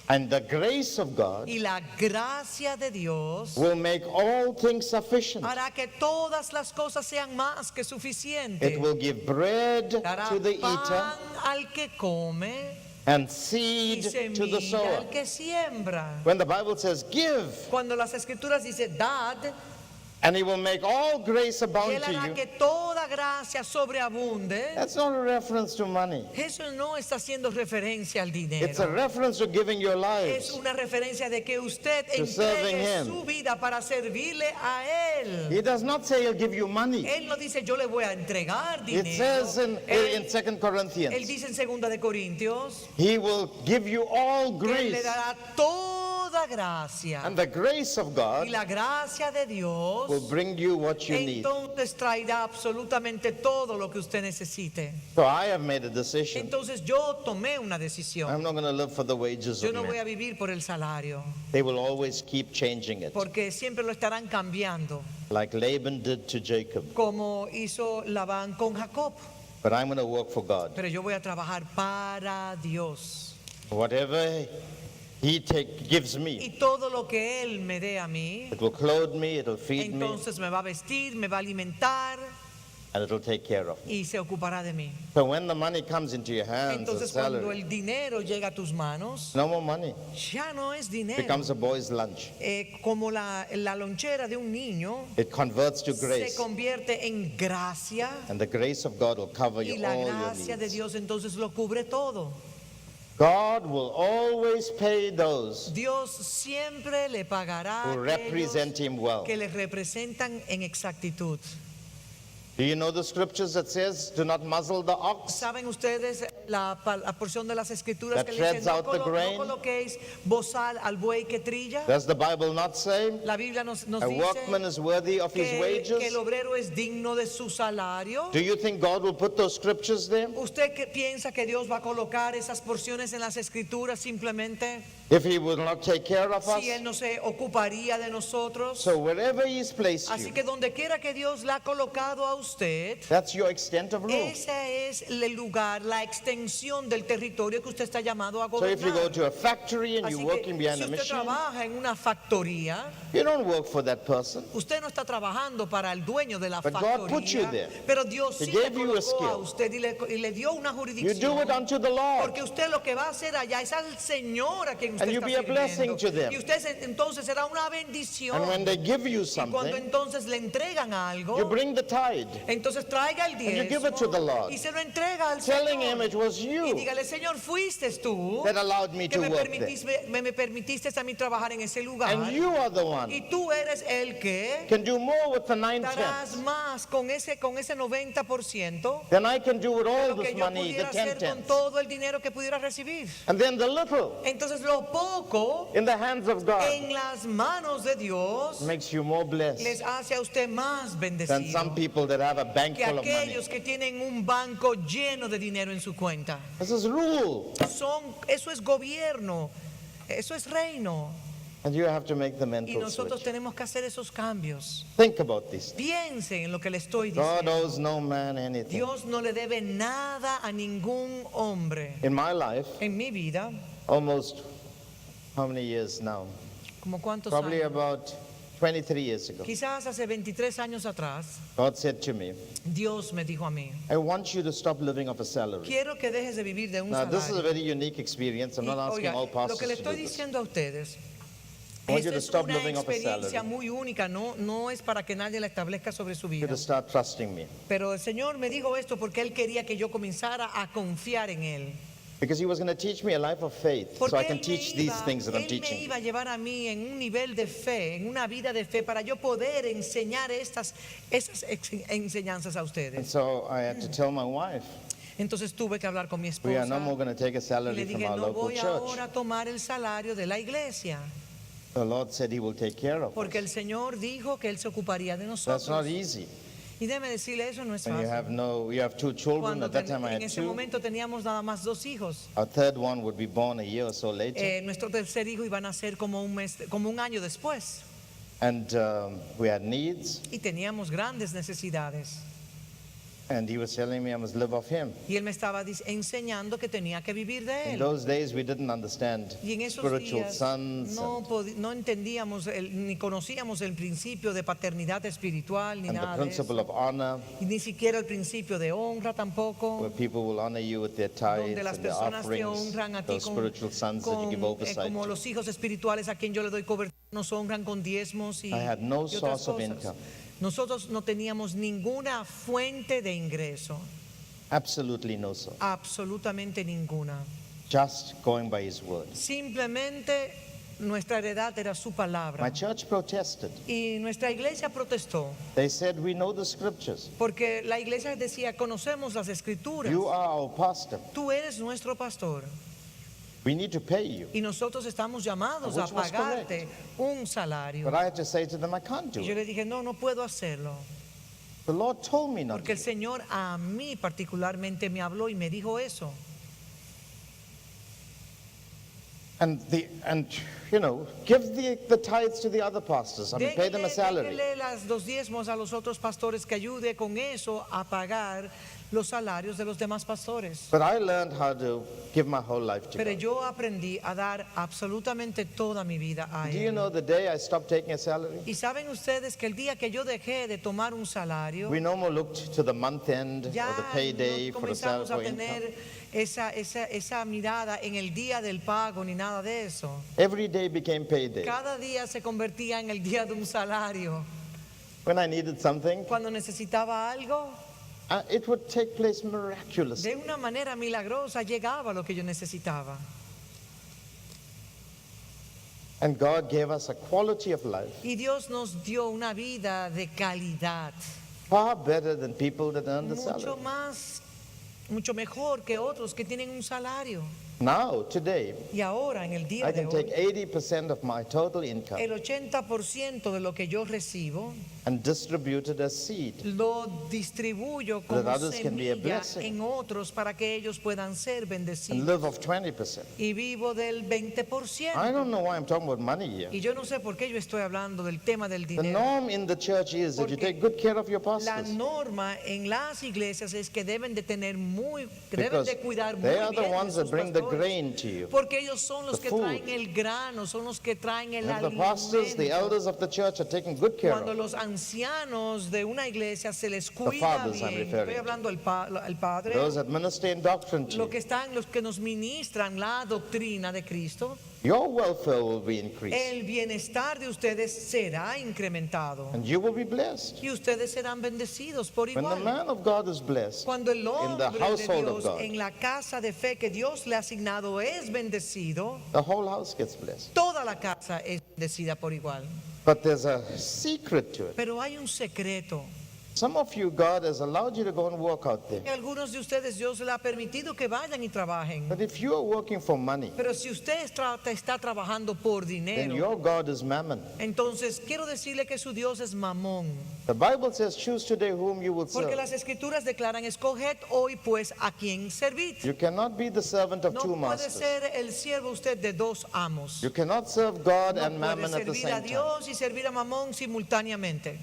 And the grace of God Y la gracia de Dios will make all things sufficient. hará que todas las cosas sean más que suficientes. It will give bread Dará to the eater pan al que come and y seed to the semilla sower. al que siembra. When the Bible says give, Cuando las escrituras dicen dad, and he will make all grace y abound él to hará you, que toda gracia sobreabunde. that's not a reference to money. Eso no está haciendo referencia al It's a dinero. reference to giving your Es lives. una referencia de que usted To serving entregue him. su vida para servirle a él. He does not say he'll give you money. Él no dice yo le voy a entregar It dinero. says in Él, 2 él Corinthians, dice en 2 de Corintios he will give you all que él le grace. dará toda gracia. And the grace of God Y la gracia de Dios will bring you what you need. entonces traerá absolutamente todo lo que usted necesite. So I have made a decision. Entonces yo tomé una decisión. I'm not going to live for the wages Yo of no voy a men. vivir por el salario, They will always keep changing it, porque siempre lo estarán cambiando, like Laban did to Jacob. como hizo Labán con Jacob. But I'm going to work for God. Pero yo voy a trabajar para Dios. Whatever he gives me, Y todo lo que Él me dé a mí, it will clothe me, it will feed me, entonces me va a vestir, me va a alimentar and it will take care of me. y se ocupará de mí. So when the money comes into your hands, the Entonces cuando salary, el dinero llega a tus manos, no more money. ya no es It dinero. becomes a boy's lunch. Como la lonchera de un niño It converts to se grace. convierte en gracia, And the grace of God will cover y you la all your gracia de needs. Dios entonces lo cubre todo. God will always pay those Dios siempre le pagará who a represent aquellos him well. que le representan en exactitud. Do you know the scriptures that says, do not muzzle the ox? ¿Saben ustedes la porción de las escrituras That que le dicen treads no, out the grain? no coloquéis bozal al buey que trilla? Does the Bible not say, La Biblia nos a workman dice is worthy of his que wages? el obrero es digno de su salario. Do you think God will put those scriptures there? ¿Usted piensa que Dios va a colocar esas porciones en las escrituras simplemente If he will not take care of us? si Él no se ocuparía de nosotros? So wherever he's placed Así you, que donde quiera que Dios la ha colocado a usted, that's your extent of rule. ese es el lugar, la extensión del territorio que usted está llamado a So if you go gobernar. to a factory and Así you're working que behind si a usted machine, trabaja en una factoría, you don't work for that person. usted no está trabajando para el dueño de la But God put you factoría, there. pero Dios He sí le gave you a colocó a skill. usted y le dio una You do jurisdicción. it unto the Lord. Porque usted lo que va a hacer allá es al Señor a quien usted And you está be a blessing sirviendo. to them. Y usted entonces será una bendición. And when they give you Y cuando something, entonces le entregan algo, you bring the tithe, entonces traiga el you give it to diezmo the Lord, y se lo entrega al telling Señor. him it was Y you dígale, Señor, fuiste tú that allowed me que to me work there. permitiste a mí trabajar en ese lugar. And you are the one Y tú eres el que can do more with the 9 darás tenths más con ese 90% than I can do with de all lo que this yo money, the pudiera 10 hacer con tenths. todo el dinero que pudiera recibir. And then the little Entonces lo poco in the hands of God en las manos de Dios makes you more les blessed hace a usted más than bendecido some people that have a bank que full of money. aquellos que tienen un banco lleno de dinero en su cuenta. This is rule. Eso es gobierno, eso es reino. And you have to make the Y mental nosotros switch. tenemos que hacer esos cambios. Think about this. Piensen en lo que le estoy God diciendo. owes no man anything. Dios no le debe nada a ningún hombre. In my life, En mi vida, almost how many years now? como cuántos Probably años, about 23 years ago. quizás hace 23 años atrás, God said to me, Dios me dijo a mí, I want you to stop living off a salary. quiero que dejes de vivir de un Now, this is a salario. very unique experience. I'm Y, not asking oiga, all lo pastors que le to do estoy this. diciendo a ustedes, I want you esta to es stop una living off a experiencia salary. muy única, no es para que nadie la establezca sobre su You vida. to start trusting me. Pero el Señor me dijo esto porque Él quería que yo comenzara a confiar en Él. Because He was going to teach me a life of faith so Porque I can él teach these things that I'm Él me teaching. iba a llevar a mí en un nivel de fe, en una vida de fe, para yo poder enseñar esas enseñanzas a And ustedes. so I had to tell my wife, Entonces tuve que hablar con mi we are no more esposa going to take a y salary le from dije, our no local voy church. ahora a tomar el salario de la iglesia, The Lord said He will take care of porque us. el Señor dijo que Él se ocuparía de That's nosotros. not easy. Y déjeme decirle, eso no es When fácil. you have two children. Cuando At that time I en had ese two. momento teníamos nada más 2 hijos. Our third one would be born a year or so later. Nuestro tercer hijo iba a nacer como un año después. And we had needs. Y teníamos grandes necesidades. And he was telling me I must live off him. Y él me estaba enseñando que tenía que vivir de In él. those days, we didn't understand Y en esos spiritual días sons no entendíamos ni conocíamos el principio de paternidad espiritual ni and the nada de principle eso. of honor, Y ni siquiera el principio de honra tampoco. where people will honor you with their tithes Donde las and their personas te offerings. honran a ti Those spiritual sons that you give oversight como to. los hijos espirituales a quien yo le doy cobertura nos honran con diezmos y I had no y otras source of cosas. income. Nosotros no teníamos ninguna fuente de ingreso, Absolutely no source. absolutamente ninguna. Just going by his word. Simplemente nuestra heredad era su My palabra. church protested. Y nuestra iglesia protestó They said, we know the scriptures. porque la iglesia decía, conocemos las escrituras. You are our pastor. Tú eres nuestro pastor We need to pay you. y nosotros estamos llamados a Which was pagarte un salario. But I had to say to them, I can't do Y yo it. le dije, no puedo hacerlo. The Lord told me not Porque el to. Señor a mí particularmente me habló y me dijo eso. And you know, give the tithes to the other pastors. I mean, pay them a salary. Déjele los diezmos a los otros pastores que ayude con eso a pagar los salarios de los demás pastores. But I learned how to give my whole life to Pero God. yo aprendí a dar absolutamente toda mi vida a Do you Él. know the day I stopped taking a salary? Y saben ustedes que el día que yo dejé de tomar un salario, We no more looked to the month end ya or the payday no for a salary comenzamos a for income. tener esa mirada en el día del pago ni nada de eso. Every day became payday. Cada día se convertía en el día de un salario. When I needed something, Cuando necesitaba algo, it would take place miraculously. de una manera milagrosa llegaba lo que yo necesitaba. And God gave us a quality of life Y Dios nos dio una vida de calidad, far better than people that earn the mucho salary. mucho mejor que otros que tienen un salario. Now, today, Y ahora, en el día I de can take hoy, 80% of my total income el 80% de lo que yo recibo and distribute it as seed. lo distribuyo como That others can be a semilla blessing. en otros para que ellos puedan ser And bendecidos. live off 20%. Y vivo del 20%. I don't know why I'm talking about money here. Y yo no sé por qué yo estoy hablando del tema del The dinero. norm in the church is that you Porque take good care of your La pastors norma en las iglesias es que deben de tener deben because de cuidar muy they are bien the de ones sus that bring the pastores, grain to you. porque ellos son los the que food. traen el grano, son los que traen el And if the pastors, the alimento. elders of the church are taking good care Cuando of, los ancianos de una iglesia se les cuida fathers I'm bien, referring estoy hablando al padre, those that minister in doctrine to you, los que nos ministran la doctrina de Cristo, your welfare will be increased el bienestar de ustedes será incrementado and you will be blessed. y ustedes serán bendecidos por When the igual. man of God is blessed, Cuando el in the hombre de household of Dios God, en la casa de fe que Dios le ha asignado es bendecido, the whole house gets blessed. toda la casa es bendecida por igual. But there's a secret to it. Pero hay un secreto. Some of you, God has allowed you to go and work out there. Que algunos de ustedes Dios le ha permitido que vayan y trabajen. But if you are working for money, Pero si usted está trabajando por then dinero, your God is mammon. entonces quiero decirle que su Dios es mamón. The Bible says, choose today whom you will Porque serve. las escrituras declaran, escoged hoy pues a quién servir. You cannot be the servant of No two puede masters. ser el siervo usted de dos amos. You cannot serve God No and puede mammon at the servir a same time. Dios y servir a mamón simultáneamente.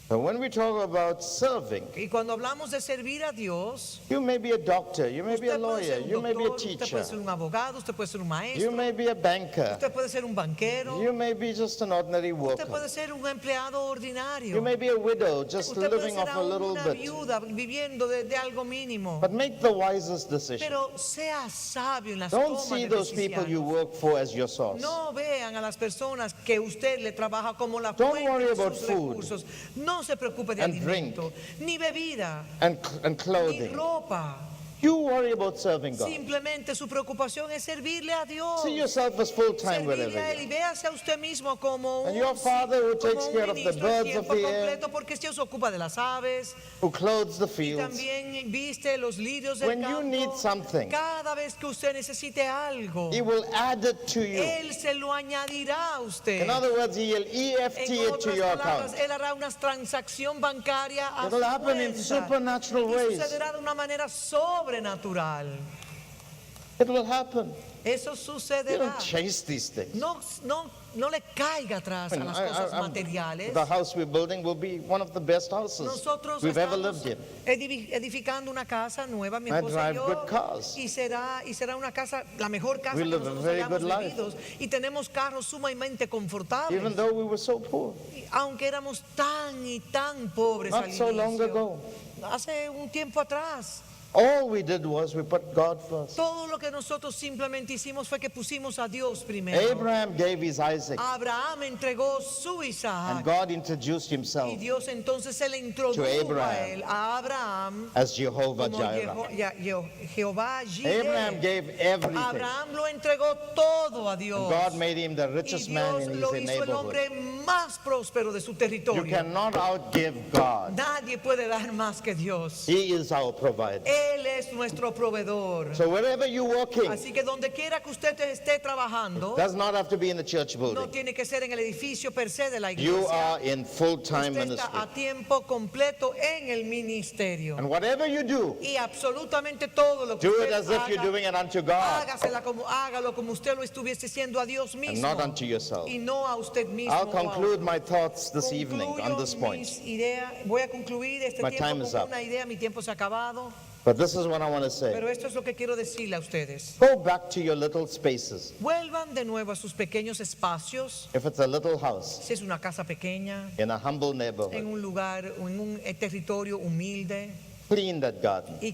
But when we talk about serving, Y cuando hablamos de servir a Dios, you may be a doctor, you may be a usted puede lawyer, ser un you may be a doctor, usted teacher, puede ser un abogado, usted puede ser un you maestro, may be a banker, usted puede ser un banquero, you may be just an ordinary usted worker, puede ser un empleado ordinario, you may be a widow, just usted puede living ser off a little una bit. viuda viviendo de algo mínimo. But make the wisest decision. Pero sea sabio en las Don't tomas see de those people you decisiones. work for as your source. No vean a las personas que usted le trabaja como la Don't fuente worry de about sus food recursos. No se preocupe de and alimento, ni bebida, and ni clothing. ropa. You worry about serving God. Simplemente su preocupación es servirle a Dios. See yourself as full-time Servirle wherever a Él y you véase a usted mismo como And un, your Father who como takes un care of the ministro a birds of tiempo the air, completo, porque Dios se ocupa de las aves who clothes the y fields. también viste los lirios del When you need campo. something, Cada vez que usted necesite algo, He will add it to you. Él se lo añadirá a usted. In other words, He will EFT En it to otras your palabras, account. Él hará una transacción bancaria a It'll su happen in cuenta. supernatural Y ways. sucederá de una manera sobrenatural. It will happen. Eso You sucederá. don't chase these things. No le caiga atrás a las cosas materiales. The house we're building will be one of the best houses Nosotros we've ever estamos lived in. edificando una casa nueva, mi I esposa y drive yo, good cars. y será una casa, la mejor casa We que live a nosotros very hayamos good life. vivido, y tenemos carros sumamente confortables, Even though we were so poor. aunque éramos tan y tan pobres Not al so long inicio. ago. Hace un tiempo atrás, All we did was we put God first. todo lo que nosotros simplemente hicimos fue que pusimos a Dios primero. Abraham gave his Isaac, Abraham entregó su and Isaac, God introduced y Himself Dios entonces se le introdujo a Abraham as Jehovah como Jireh. Jehová Abraham Jireh. gave everything. Abraham lo entregó todo a Dios. God made him the Y richest man Dios in lo his hizo el neighborhood. hombre más próspero de su You territorio. cannot outgive God. Nadie puede dar más que Dios. He is our provider. Él es nuestro proveedor. So wherever you're working, Así que donde quiera que usted esté trabajando, does not have to be in the church no building. tiene que ser en el edificio per se de la You iglesia. are in full-time Usted ministry. está a tiempo completo en el ministerio. And whatever you do, Y absolutamente todo lo que do it usted as if you're haga, doing it unto God hágalo como usted lo estuviese haciendo a Dios and mismo not unto yourself. y no a usted mismo. I'll o a conclude otro. my thoughts this evening on Concluyo this point. mis ideas. Voy a concluir este My tiempo time is con up. una idea. Mi tiempo se ha acabado. But this is what I want to say. Pero esto es lo que quiero decirle a ustedes. Go back to your little spaces. Vuelvan de nuevo a sus pequeños espacios. If it's a little house Si es una casa pequeña, in a humble en neighborhood, un lugar o en un territorio humilde, clean that garden. y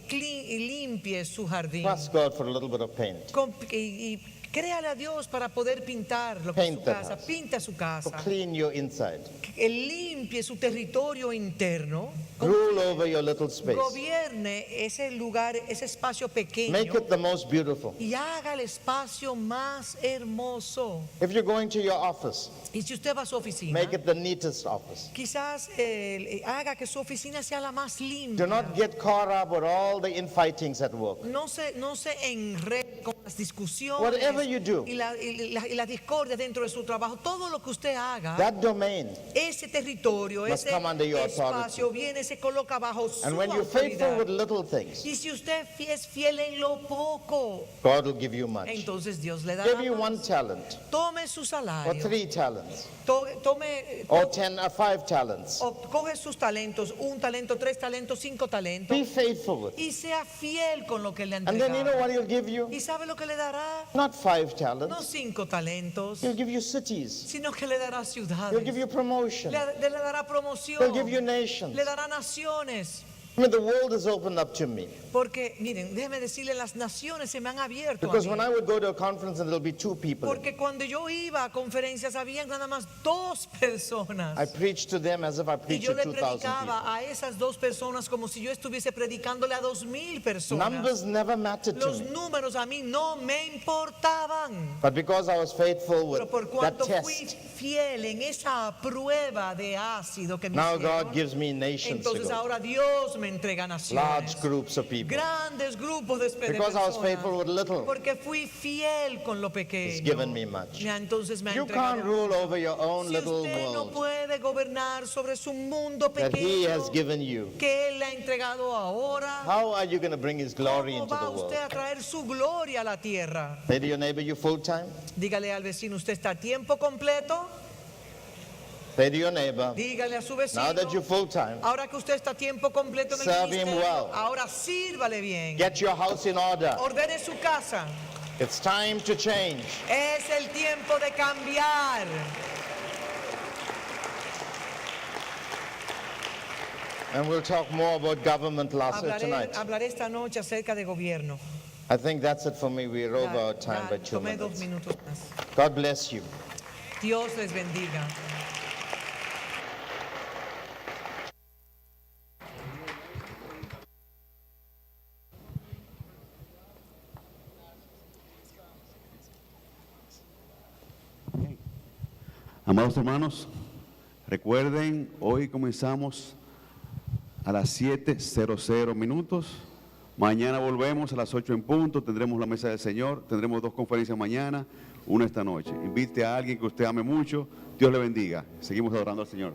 limpie su jardín. Ask God for a little bit of paint. Y créale a Dios para poder pintar lo que es su Paint that casa. house. Pinta su So casa. clean your inside. Que limpie su territorio interno. Rule over your little space. Gobierne ese lugar, ese espacio pequeño. Make it the most beautiful. Y haga el espacio más hermoso. If you're going to your office, Y si usted va a su oficina, make it the neatest office. quizás haga que su oficina sea la más Do limpia. not get caught up with all the infightings at work. No se enrede con las discusiones Whatever you do. y la discordia dentro de su trabajo. Todo lo que usted haga, That domain, ese territorio, must ese come under your espacio viene, se coloca bajo su and when you're faithful autoridad. with little things, Y si usted es fiel en lo poco, God will give you much. entonces Dios le dará Give you más. one talent, Tome su or salario, 3 talents, tome or 10 or 5 talents. o coge sus talentos, 1 talento, 3 talentos, 5 talentos, Be faithful with it. y sea fiel con lo que le ha And then you know entregado. what He'll give you? ¿Y sabe lo que le dará? Not 5 No talents. 5 talentos, He'll give you cities. sino que le dará ciudades, He'll give you promotion. le dará promoción, He'll give you nations. le dará naciones. I mean, the world is opened up to me. Porque, miren, déjeme decirle, las naciones se me han abierto a Because mí. when I would go to a conference and there'll be 2 people, Porque cuando yo iba a conferencias habían nada más 2 personas. I preached to them as if I Y preached yo to le 2,000 people. predicaba a esas 2 personas como si yo estuviese predicándole a 2,000 personas. Numbers never mattered to Los me. números a mí no me importaban. But because I was faithful with Pero por that cuanto fui test, fiel en esa prueba de ácido que me now hicieron, God gives me nations to entonces go. ahora Dios me entrega Large naciones. groups of people. Grandes grupos de Because I was faithful personas. with little, Porque fui fiel con lo He's pequeño. given me much. Ya, entonces me ha You can't entregado. rule over your own Si little usted no world puede gobernar sobre su mundo that He has pequeño given you. que Él le ha entregado ahora, How are you going to bring His glory ¿cómo into va the world? usted a traer su gloria a la tierra? Say to your neighbor, you full time? Dígale al vecino, ¿usted está a tiempo completo? Say to your neighbor, Dígale a su now that you're vecino, full time, ahora que usted está a tiempo completo en el Serve him ministerio, well. ahora sírvale bien. get your house in order. Ordene su casa. It's time to change. Es el tiempo de cambiar. And we'll talk more about government tonight. Hablaré esta noche acerca de gobierno. I think that's it for me. We're over our time by 2 Tomé 2 minutes. minutos más. God bless you. Dios les bendiga. Amados hermanos, recuerden, hoy comenzamos a las 7:00 minutos. Mañana volvemos a las 8 en punto. Tendremos la mesa del Señor. Tendremos 2 conferencias mañana, una esta noche. Invite a alguien que usted ame mucho. Dios le bendiga. Seguimos adorando al Señor.